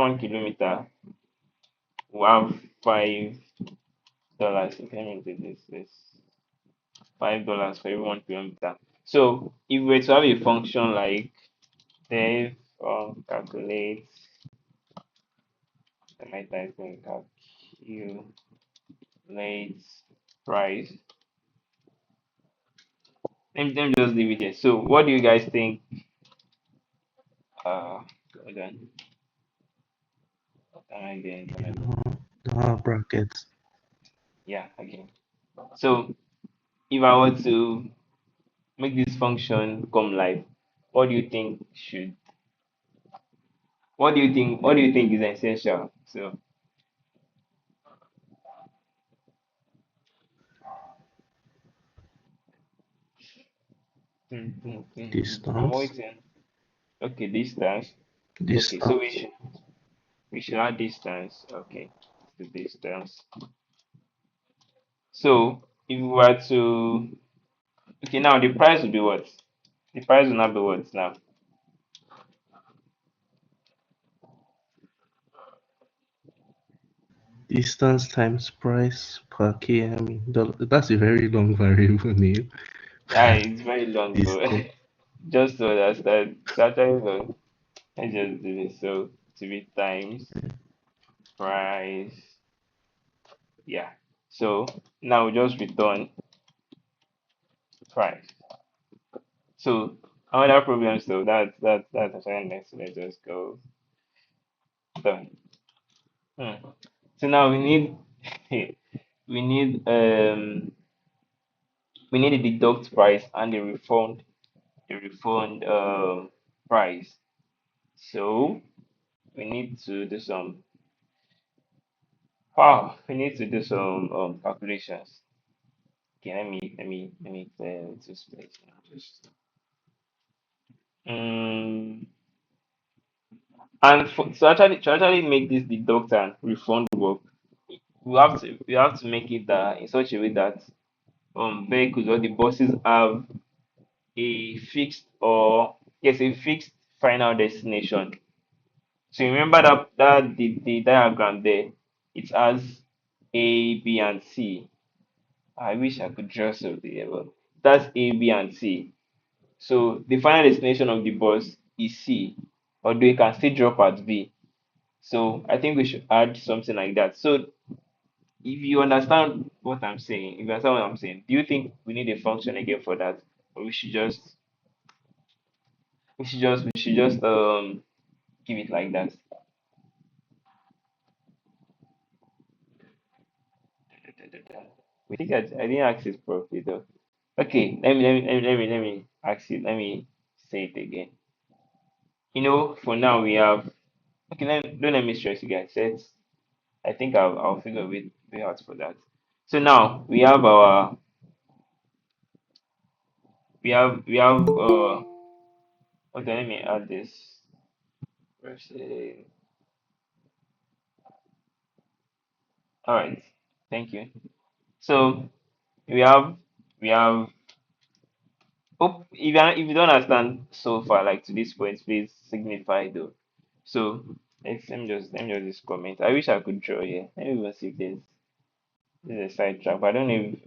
$5. Let me do this. $5 for every 1 kilometer. So if we were to have a function like def calculate, I might type in calculate price. Let me just leave it here. So what do you guys think? Hold on. What am I doing? Brackets. Yeah, okay. So if I were to make this function come live, what do you think should what do you think is essential? So I'm Distance. waiting. Okay, distance. Okay, so we Distance. should add distance. Okay, the distance. So if we were to, okay, now the price will be what? The price will not be what now? Distance times price per km in dollar. That's a very long variable name. Yeah, it's very long, but Distance. just to understand, it's actually long. I just do this. So to be times price. Yeah. So now we just return price. So another problem, so that's actually next. So let's just go done. So now we need we need we need a deduct price and a refund price. So we need to do some we need to do some calculations. Okay, let me clear this place now. Just and to actually make this deduct and refund work, we have to make it in such a way that vehicles or the buses have a fixed or yes a fixed final destination. So remember that the diagram there, it has A, B, and C. I wish I could draw something here, but that's A, B, and C. So the final destination of the bus is C, although it can still drop at B. So I think we should add something like that. So if you understand what I'm saying, if you understand what I'm saying, do you think we need a function again for that, or we should just give it like that? We think I didn't ask it properly though. Okay, let me ask it. Let me say it again. For now we have. Okay, don't let me stress you guys. I think I'll figure a way out for that. So now we have our we have okay, let me add this. Versus. All right. Thank you. So we have we have. Hope if you don't understand so far, like to this point, please signify though. So let me just this comment. I wish I could draw here. Let me even see if there's a side track, but I don't know if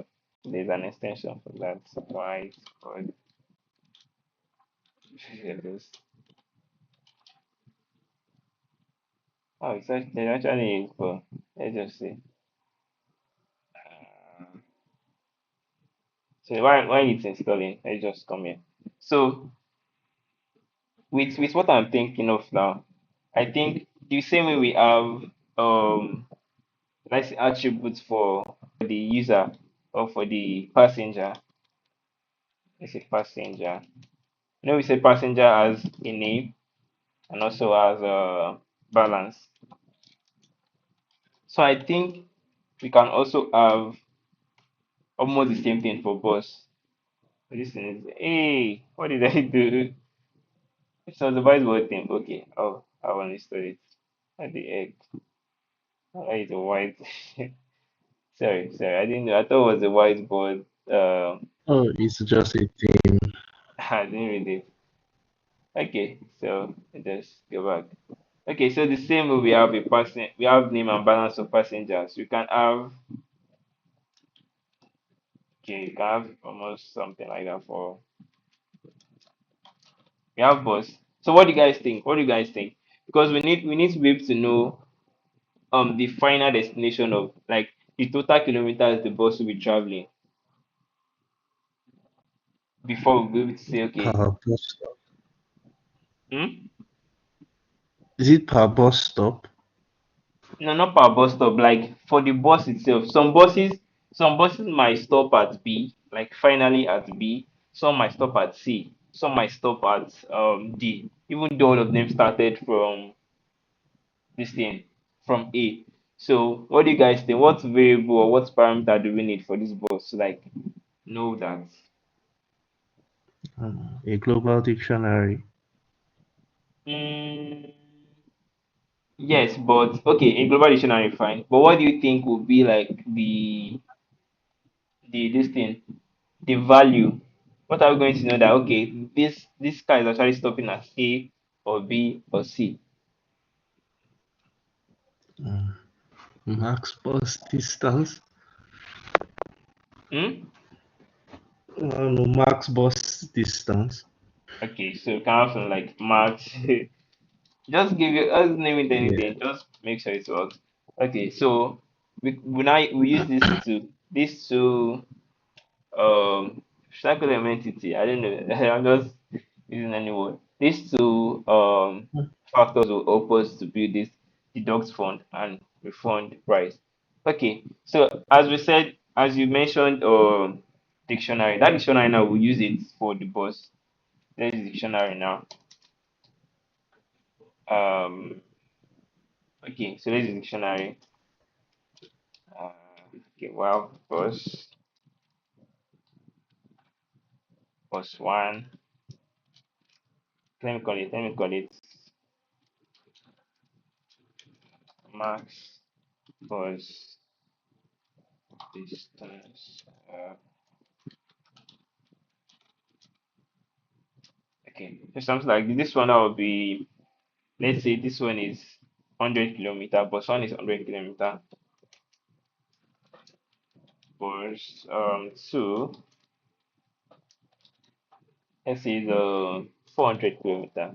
there's an extension for that. Why it's called this. Oh, there's actually is, but let's just see. So while it's installing, let's just come here. So with what I'm thinking of now, I think the same way we have let's say attributes for the user or for the passenger. Let's say passenger. You know, we say passenger as a name and also as a balance. So I think we can also have almost the same thing for boss. This thing is, hey, what did I do? So the whiteboard thing. Okay, oh, I understood it. At the egg. Why is a white? Sorry, I didn't know. I thought it was a whiteboard. Oh, it's just a thing. I didn't read it. Okay, so let's go back. Okay, so the same way we have a person, we have name and balance of passengers. We can have, okay, you can have almost something like that for, we have bus. So what do you guys think? What do you guys think? Because we need to be able to know the final destination of like the total kilometers the bus will be traveling before we be able to say okay, Per bus stop. hmm? Is it per bus stop? No, not per bus stop. Like for the bus itself, some buses might stop at B, like finally at B. Some might stop at C. Some might stop at D. Even though all of them started from this thing from A. So what do you guys think? What variable or what parameter do we need for this bus to like know that? A global dictionary. Mm, yes, but okay, in global dictionary, fine. But what do you think would be like the this thing? The value. What are we going to know that okay, this car is actually stopping at A or B or C? Max bus distance. Hmm? No, max bus distance. Okay, so you can have something like max. Just give you us name it Yeah. anything. Just make sure it works. Okay, so we use this to should I call them entity? I don't know. I'm just using any word. These two factors will help us to build this deduct fund and refund price. Okay, so as we said, as you mentioned, dictionary. That dictionary now we use it for the boss. There's dictionary now. Um, okay, so there's dictionary. Uh, okay, well, boss one. Let me call it max boss distance. Okay, so something like this one that would be, let's say this one is 100 kilometer, but one is 100 kilometer, but two, let's say the 400 kilometer,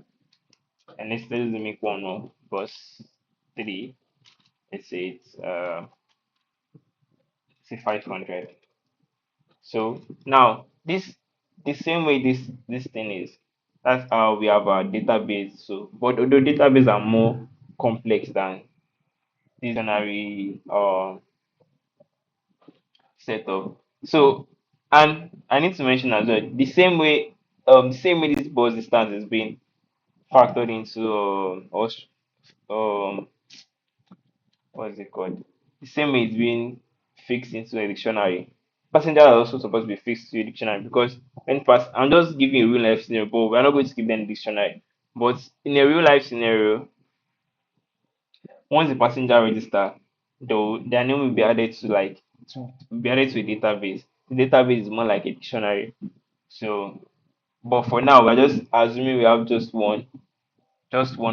and let's make one more, bus three, let's say it's say 500. So now the same way this thing is, that's how we have our database. So, but the database are more complex than dictionary setup. So, and I need to mention as well the same way this bus distance is being factored into us what's it called? The same way it's being fixed into a dictionary. Passengers are also supposed to be fixed to a dictionary because I'm just giving a real life scenario, but we're not going to give them the dictionary. But in a real life scenario, Once the passenger register, though their name will be added to be added to a database. The database is more like a dictionary. So, but for now, we're just assuming we have just one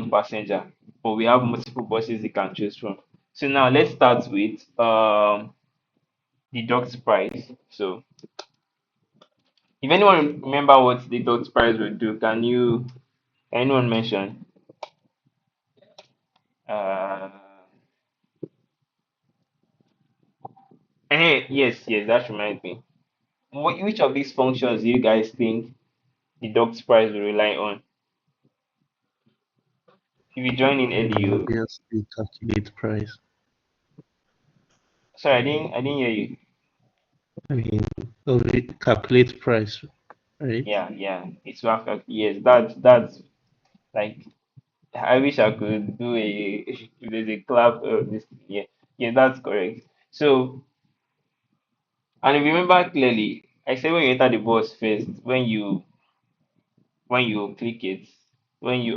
passenger, but we have multiple buses you can choose from. So now let's start with deduct price. So if anyone remember what deduct price will do, anyone mention? Uh, yes, that reminds me. Which of these functions do you guys think deduct price will rely on? If you join in early, you Obviously, calculate price. sorry, I didn't hear you. I mean, calculate price, right? Yeah, it's rough. Yes, that's like I wish I could do a if there's a clap of this. Yeah, that's correct. So, and if you remember clearly, I said when you enter the bus first, when you click it, when you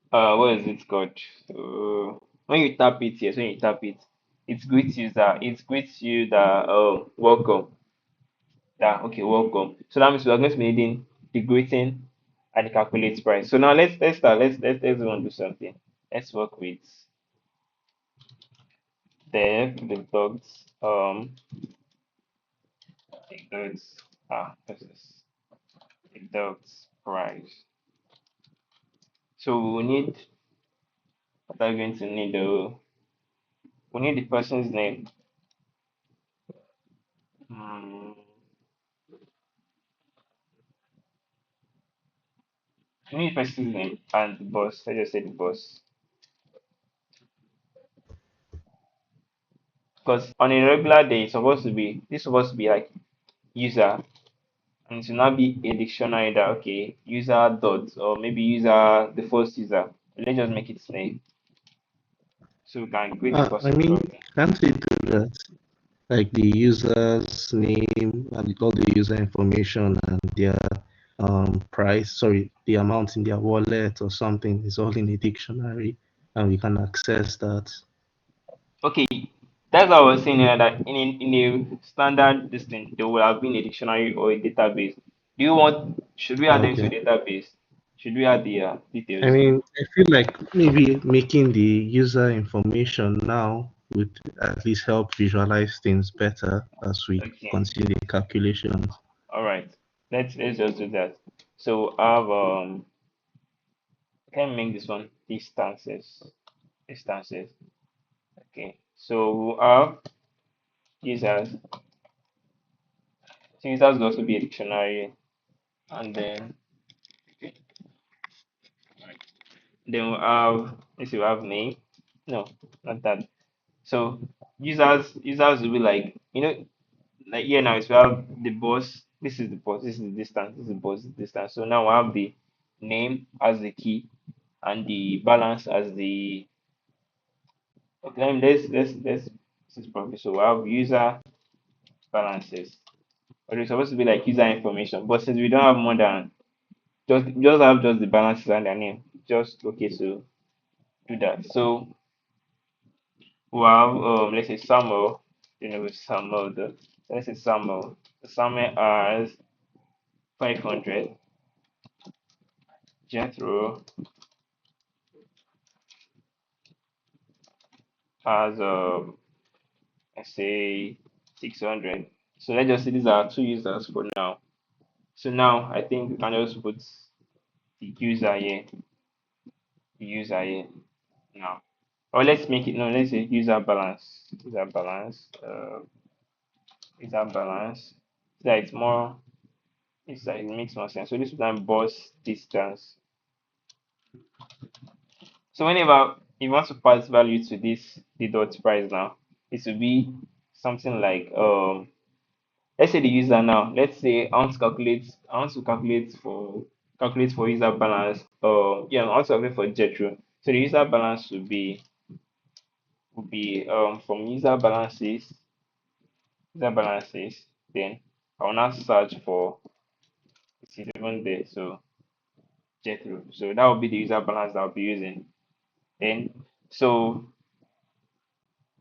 what is it called? When you tap it, yes, when you tap it, it greets you that welcome. That okay, welcome. So that means we are going to be needing the greeting and the calculate price. So now let's start. Let's go and do something. Let's work with the dogs the dogs this is the dogs price. So we need what are we going to need we need the person's name. Hmm, we need the person's name and the boss. Let's just say the boss. Because on a regular day it's supposed to be like user and it will not be a dictionary that okay user dot or maybe user the first user. Let's just make it name so we can greet the I person mean, properly. can't we do that? Like the user's name and all the user information and their price, sorry, the amount in their wallet or something is all in a dictionary, and we can access that. Okay, that's what I was saying that in a standard this thing there will have been a dictionary or a database. Should we add them to a Okay. database? Should we add the I details? mean, I feel like maybe making the user information now would at least help visualize things better as we Okay, continue the calculations. all right. Let's just do that. So I have can I make this one distances. Okay, so we have users. So users will also be a dictionary, and then we have let's see we have name. No, not that. So users will be like like here now is we have the boss. This is the boss. This is the distance. This is the boss. This is the distance. So now we have the name as the key and the balance as the okay. Let's this is probably so we have user balances. But it's supposed to be like user information. But since we don't have more than just have just the balances and their name, just okay to do that. So we have let's say Samuel, with Samuel let's say Samuel has 500. Jethro has let's say 600. So let's just say these are two users for now. So now I think we can just put the user here now. Or let's make it no, let's say user balance. So that it's more it's like it makes more sense. So this time boss distance. So whenever you want to pass value to this the dot price now, it will be something like let's say the user now. Let's say I want to calculate for user balance. Yeah, I want to calculate for Jetro. So the user balance would be from user balances. Then I will now search for it's even there. So check through. So that will be the user balance that I'll be using. Then so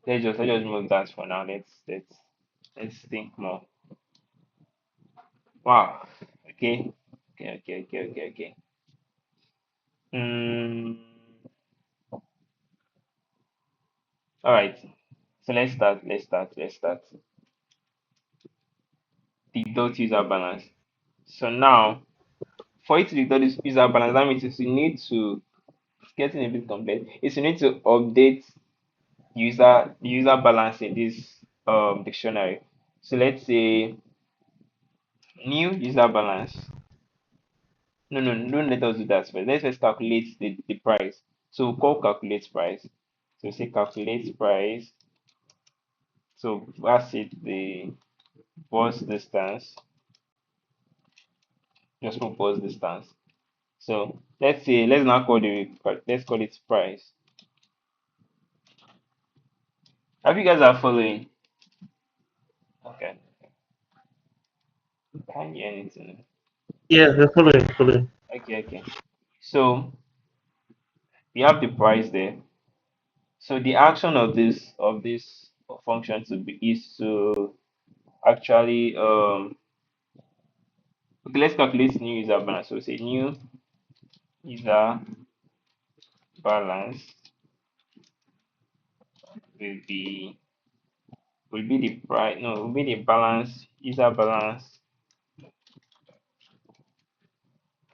let's just move that for now. Let's think more. Wow. Okay. Okay. Mm, all right. So let's start. Deduct user balance. So now, for it to deduct this user balance, that means you need to, it's getting a bit complex. Is you need to update the user balance in this dictionary. So let's say new user balance. No, don't let us do that first. Let's just calculate the price. So we'll call calculate price. So say calculate price. So that's it, the bus distance. Just put bus distance. So let's now call let's call it price. Have you guys are following? Okay. Can't hear anything. Yeah, we're following. Okay. So we have the price there. So the action of this function is to actually okay, let's calculate new user balance. So say new user balance will be the price, no, will be the balance, user balance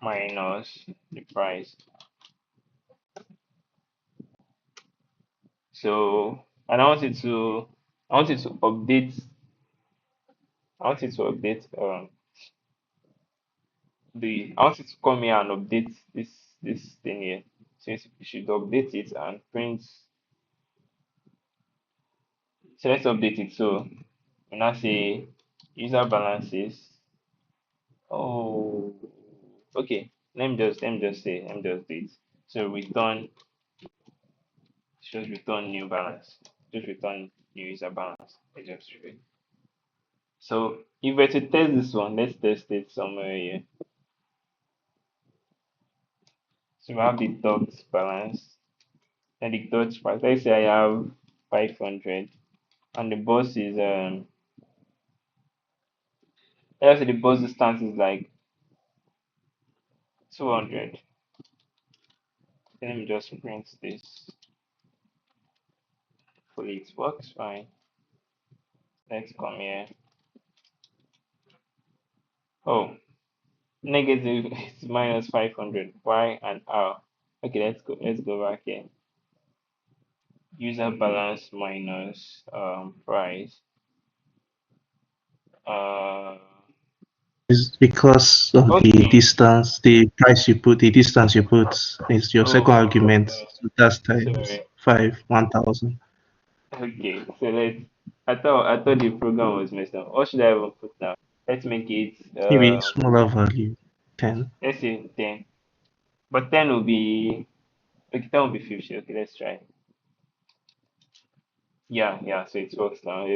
minus the price. So and I wanted to update I wanted to come here and update this thing here. So you should update it and print. So let's update it. So we now say user balances. Oh, okay. Let me just do it. So return should return new balance. Just return new user balance. I just read. So if we're to test this one, let's test it somewhere here. So we have the dot balance and the dot price. Let's say I have 500 and the bus is let's say the bus distance is like 200. Let me just print this. Hopefully it works fine. Let's come here. Oh, negative is minus 500. Y and R. Okay, let's go back here. User balance minus price. Uh, It's because of the okay. distance, the distance you put is your second Oh, argument. So that's times sorry. 1,000. Okay, so I thought the program was messed up. What should I even put now? Let's make it Maybe smaller value, 10. let's say 10. But 10 will be okay, 10 will be 50. Okay, let's try. Yeah, so it works now.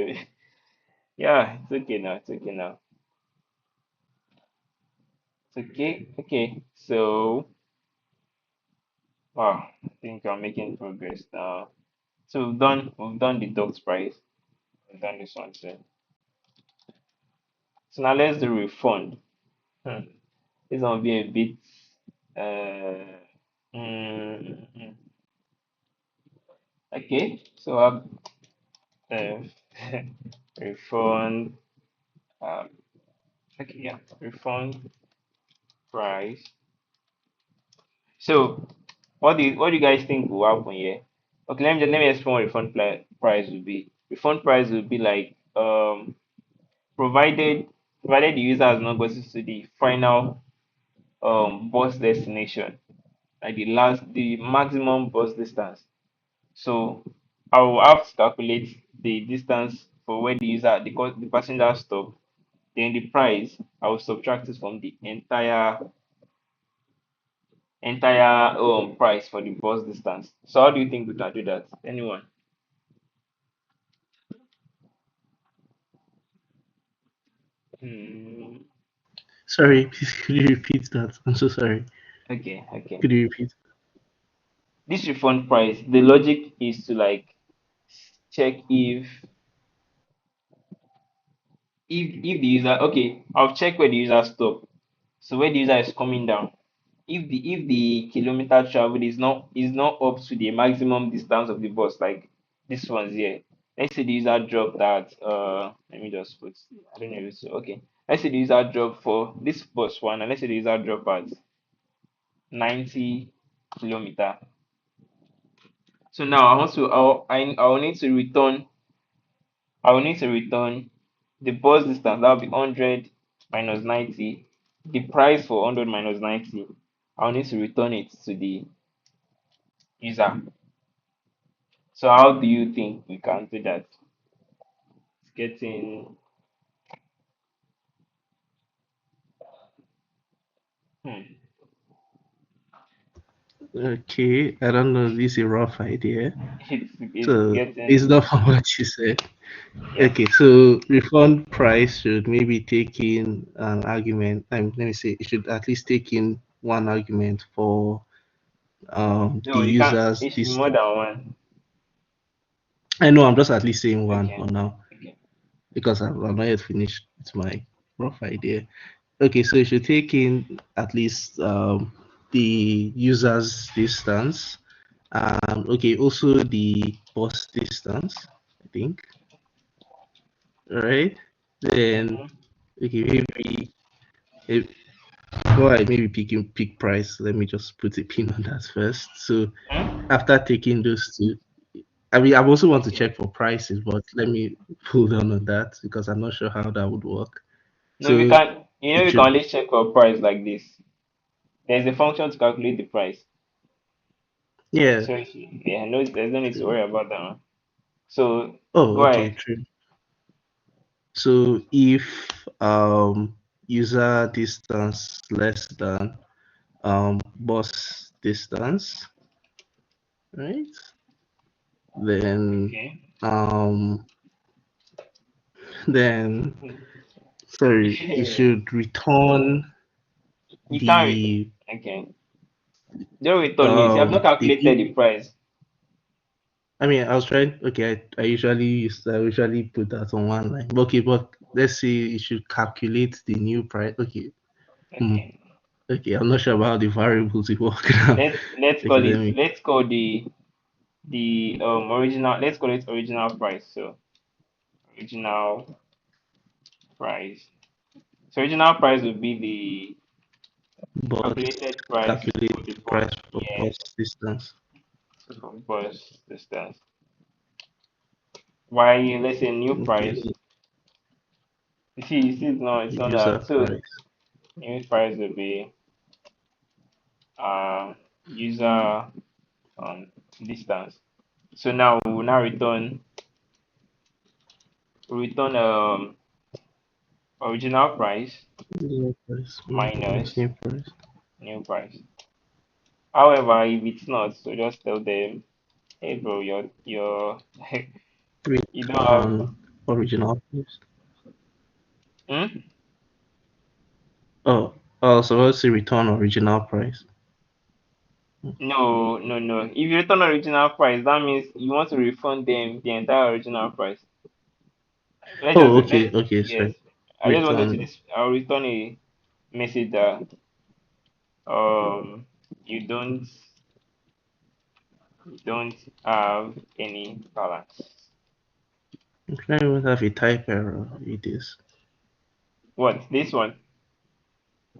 Yeah, it's okay now. It's okay now. It's okay. So wow, I think I'm making progress now. So we've done the dog's price. We've done this one too. So now let's do refund. Hmm. This one will be a bit uh mm, okay. So uh, refund um okay, yeah, refund price. So what do you guys think will happen here? Okay, let me explain what price will be. Refund price will be like provided the user has not gotten to the final bus destination, like the maximum bus distance. So I will have to calculate the distance for where the passenger stop. Then the price I will subtract it from the entire price for the bus distance. So how do you think we can do that? Anyone? Hmm. Sorry, please could you repeat that? I'm so sorry. Okay. Could you repeat? This refund price, the logic is to like check if the user, okay, I'll check where the user stop. So where the user is coming down. If the kilometer traveled is not up to the maximum distance of the bus, like this one's here. Let's say the user dropped at let me just put, I don't know if it's okay. Let's say the user dropped for this bus one, and let's say the user dropped at 90 kilometer. So now I will need to return the bus distance. That will be 100 minus 90. The price for 100 minus 90. I will need to return it to the user. So how do you think we can do that? It's getting hmm, Okay, I don't know. This is a rough idea. it's So it's getting not from what you said. yeah. Okay, so refund price should maybe take in an argument. Let me say it should at least take in one argument for the No, you can't. user's It should be more distance. than one. I know I'm just at least saying one for Okay. now Okay. because I'm not yet finished with my rough idea. Okay, so it should take in at least the user's distance and okay, also the bus distance, I think. Right? Then Mm-hmm. okay, maybe if, before I maybe pick price, let me just put a pin on that first. So Hmm? after taking those two, I mean I also want to Okay. check for prices, but let me pull down on that because I'm not sure how that would work. No, we So can. it We can should only check for price like this. There's a function to calculate the price. yeah. So yeah, no, there's no need to worry about that one. So Oh, go okay, ahead. true. So if user distance less than bus distance, right? Then Okay. um then sorry, it should return You can't. the Okay. Don't return means you have not the calculated the price. I mean I was trying okay, I usually put that on one line. Okay, but let's say it should calculate the new price. Okay. Hmm. Okay. Okay, I'm not sure about how the variables will work now. Let's Okay, call let it. me Let's call the original. Let's call it original price. So original price. So original price would be the but calculated price calculate for the bus. price for Yeah. bus distance. So for bus distance. Why let's say new Okay, price. You see, it's not user that. So price. new price will be user distance. So now we will now return original price User price minus minus new price. new price. However, if it's not, so just tell them, hey bro, your you don't have Original price. hmm? Oh, so let's say return original price. No. If you return original price, that means you want to refund them the entire original price. Let's just Oh, let okay, yes. sorry. I just wanted to Return. this. I'll return a message that you don't have any balance. Can I even have a type error with this? What this one?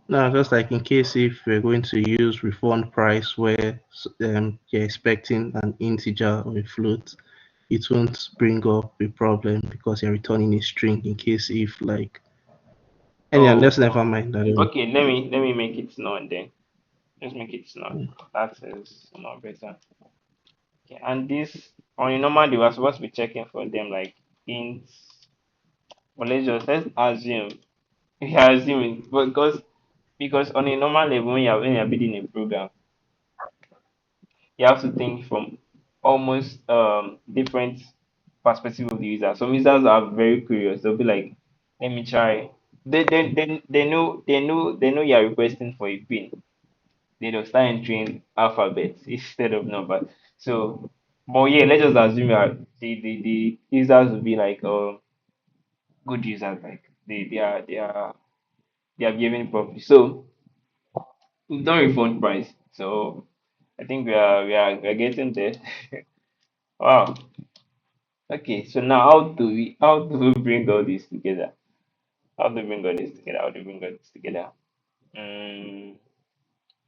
No, just like in case if we're going to use refund price where you're expecting an integer or a float, it won't bring up a problem because you're returning a string in case if like anyhow, let's Oh, never mind. I don't okay. Let me make it none then. Let's make it none. know. That is more better. Okay, and this on a normal day we're supposed to be checking for them like int. But let's assume we are assuming because on a normal level when you're building a program, you have to think from almost different perspective of the user. Some users are very curious. They'll be like, let me try. They know you're requesting for a pin. they will start entering alphabets instead of numbers. So, but yeah, let's just assume that the users will be like good users, like they are behaving properly. So we've done refund price. So I think we are getting there. Wow. Okay. So now how do we bring all this together? How do we bring all this together? How do we bring all this together? Mm,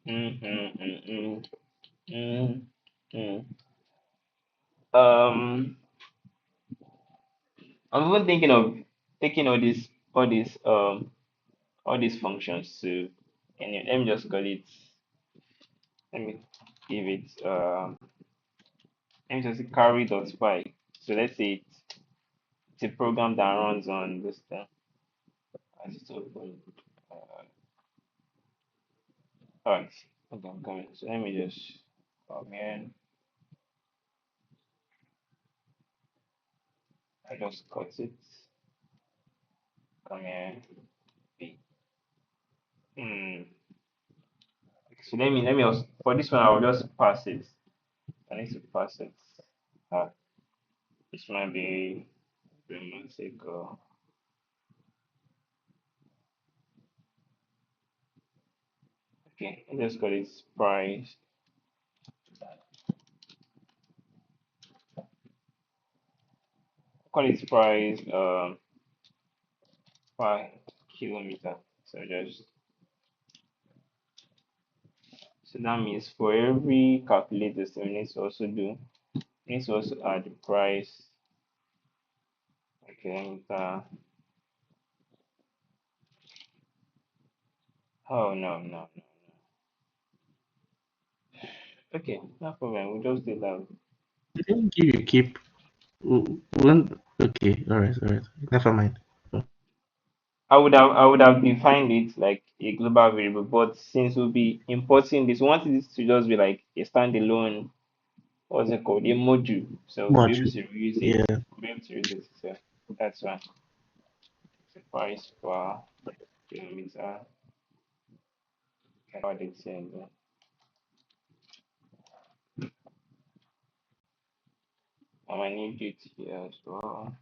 mm, mm, mm, mm, mm, mm. Um, I'm even thinking of taking all these functions to, and let me just call it. Let me give it. Let me just say carry.py. So let's say it's a program that runs on this thing. As it's open. Alright. Okay, I'm coming. So let me just come here. I just cut it. Come here. B. Hmm. So let me also, for this one I'll just pass it. I need to pass it. Uh, this might be romantic. Okay, I just got its price. Call its price per kilometer. So just so that means for every calculator, so we need to also add the price per kilometer. Oh no. Okay, no problem. We'll just do that. I think you keep one. Okay, all right. Never mind. I would have defined it like a global variable, but since we'll be importing this, we want this to just be like a standalone, what's it called, a module. So we'll be able Much. to reuse it. Yeah. We'll be able to use it. So that's why. The price per kilometer. Can add it here and there. I might need it here as well.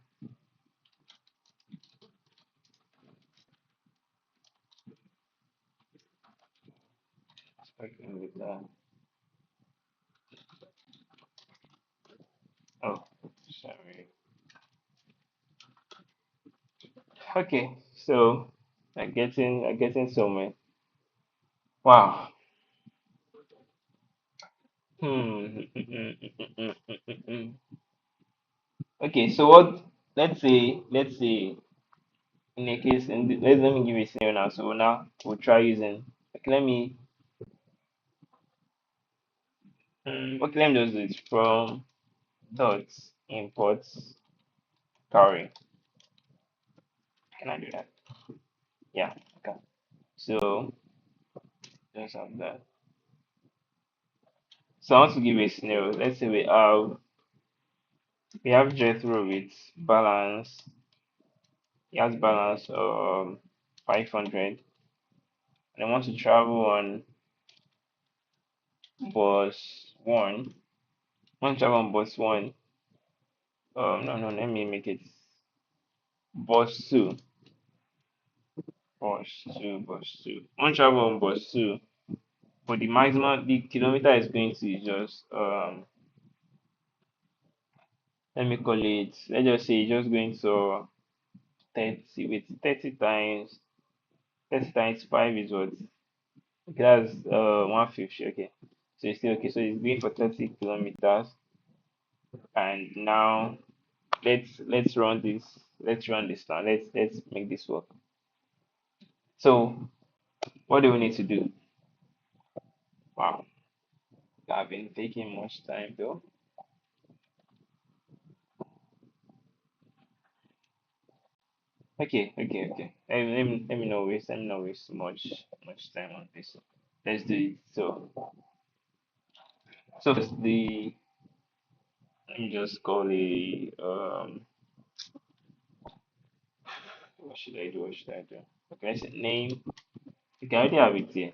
Starting with that. Oh, sorry. Okay, so I'm getting somewhere. Wow. Hmm. Okay, so what? Let's say in a case, and let me give you a scenario now. So now we'll try using. Okay, okay, let me just do it from dot imports carry. Can I do that? Yeah. Okay. So just have that. So I want to give you a scenario. Let's say we have Jethro with balance. He has balance 500, and I want to travel on bus one. Want to travel on bus one. No, let me make it bus two. Bus two. Want to travel on bus two, but the kilometer is going to just let me call it. Let's just say it's just going to 30 with 30 times 5 is what? Okay, that's 150. Okay, so it's still okay. So it's going for 30 kilometers, and now let's run this. Let's run this now. Let's make this work. So what do we need to do? Wow, I've been taking much time though. Okay. Let me not waste much time on this. Let's do it. So first let me just call a what should I do? Okay, let's say name. Okay, I already have it here.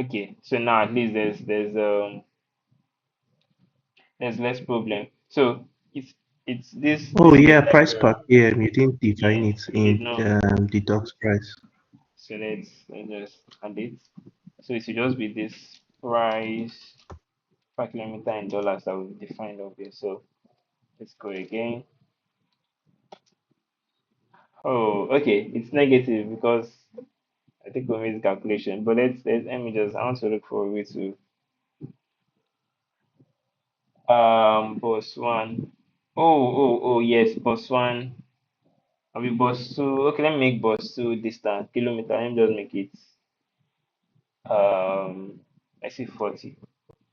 Okay, so now at least there's less problem. So it's Oh this is yeah, like price per PM. You didn't define yeah, it we did in not. the docs price. So let's just add it. So it should just be this price per kilometer in dollars that we defined up here. So let's go again. Oh, okay, it's negative because I think we made the calculation. But let me just I want to look for a way to boss one. Oh yes, boss one. I'll be boss two. Okay, let me make boss two distance kilometer. Let me just make it um I see 40.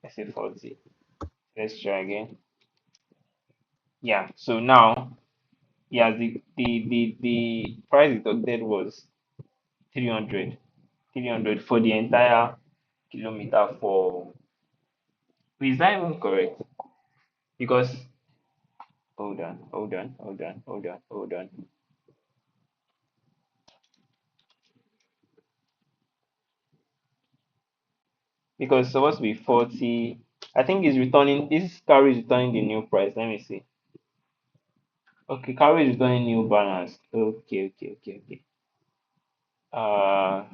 I see 40. Let's try again. Yeah, so now yeah the price deducted was 300. 300 for the entire kilometer for is that even correct? Because hold on. Because it's supposed to be 40. I think it's returning this carry is returning the new price. Let me see. Okay, carry is returning new balance. Okay. Uh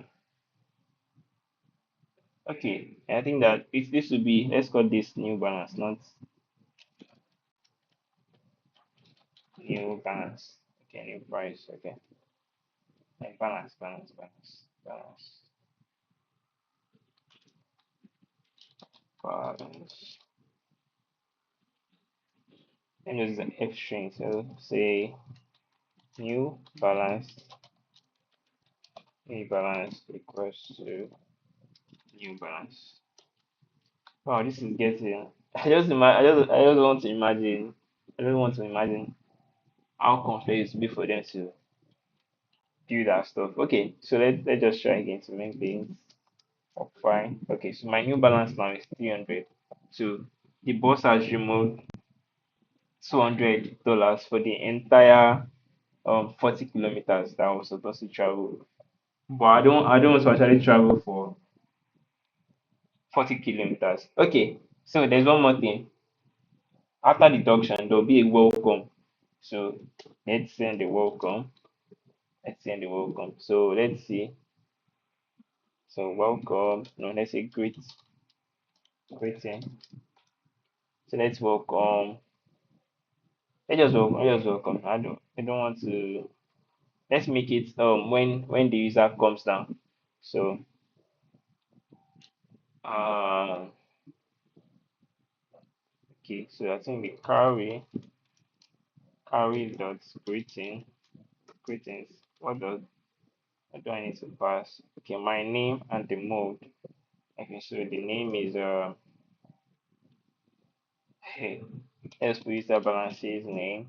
okay. I think that this would be let's call this new balance, not new balance. Okay, new price. Okay. Like balance. Let me use an F string. So say new balance, new balance equals to new balance. Wow, this is getting. I just want to imagine. I don't want to imagine how complex it would be for them to do that stuff. Okay, so let's just try again to make things work fine. Okay, so my new balance now is 300. So the boss has removed $200 for the entire 40 kilometers that I was supposed to travel. But I don't want to actually travel for 40 kilometers. Okay, so there's one more thing. After deduction, there'll be a welcome. So let's send the welcome. Let's send the welcome. So let's see. So welcome. No, let's say greeting. So let's welcome. Let's just welcome. I don't want to let's make it when the user comes down. So uh okay, so I think the carry dot greetings. What do I need to pass? Okay, my name and the mode. Okay, so the name is hey, let's put user balances name.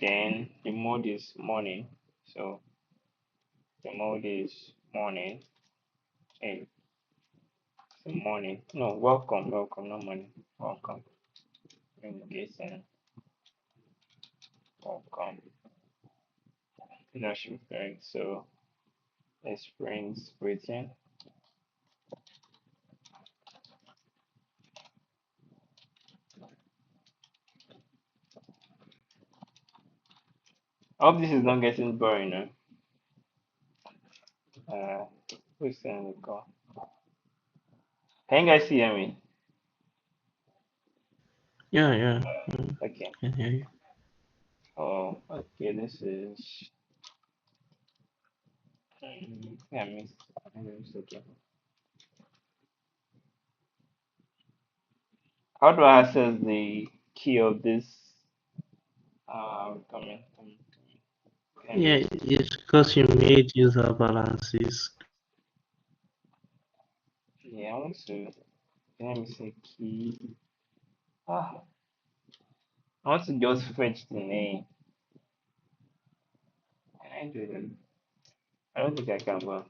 Then the mode is morning. So the mode is morning. Hey, so morning. No, welcome, not morning. Welcome. Invitation. Welcome. That should be correct. So let's print greeting. I hope this is not getting boring now. Who's saying the call? Can you guys hear me? Yeah. Okay. Can hear you. Oh, okay. This is. Yeah, I missed. Okay. How do I access the key of this? Coming. Can Yeah, be. it's because you made user balances. Yeah, I want to. Let me say key. Ah, I want to just fetch the name. Can I do that? I don't think I can, but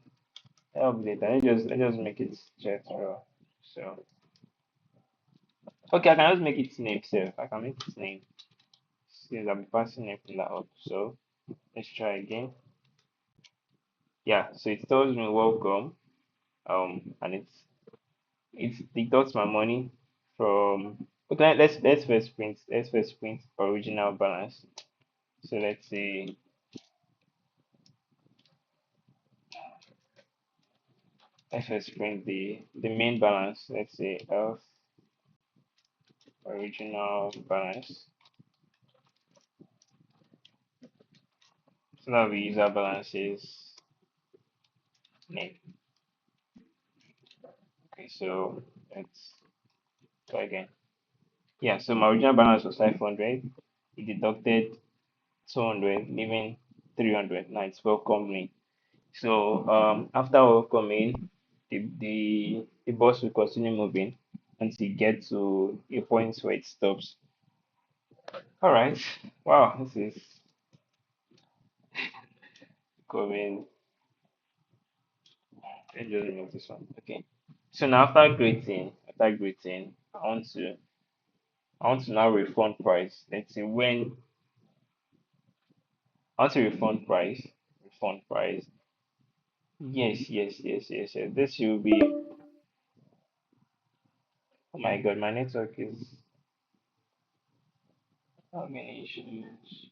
that'll be later. I just make it just raw. So okay, I can just make it name. So I can make it name. Since I'll be passing name from that up. So let's try again. Yeah, so it tells me welcome, and it's deducts my money from. Okay, let's first print original balance. So let's say let's first print the main balance. Let's say of original balance. So now the user balance is name. Okay, so let's go again. Yeah, so my original balance was 500. It deducted 200, leaving 300. Now it's welcome me. So after welcoming, the boss will continue moving until it gets to a point where it stops. All right. Wow, this is going. Let's just remove this one. Okay. So now after greeting, I want to now refund price. Let's see when I want to refund price. Refund price. Yes, yes, yes, yes, yes. This will be. Oh my God, my network is having issues.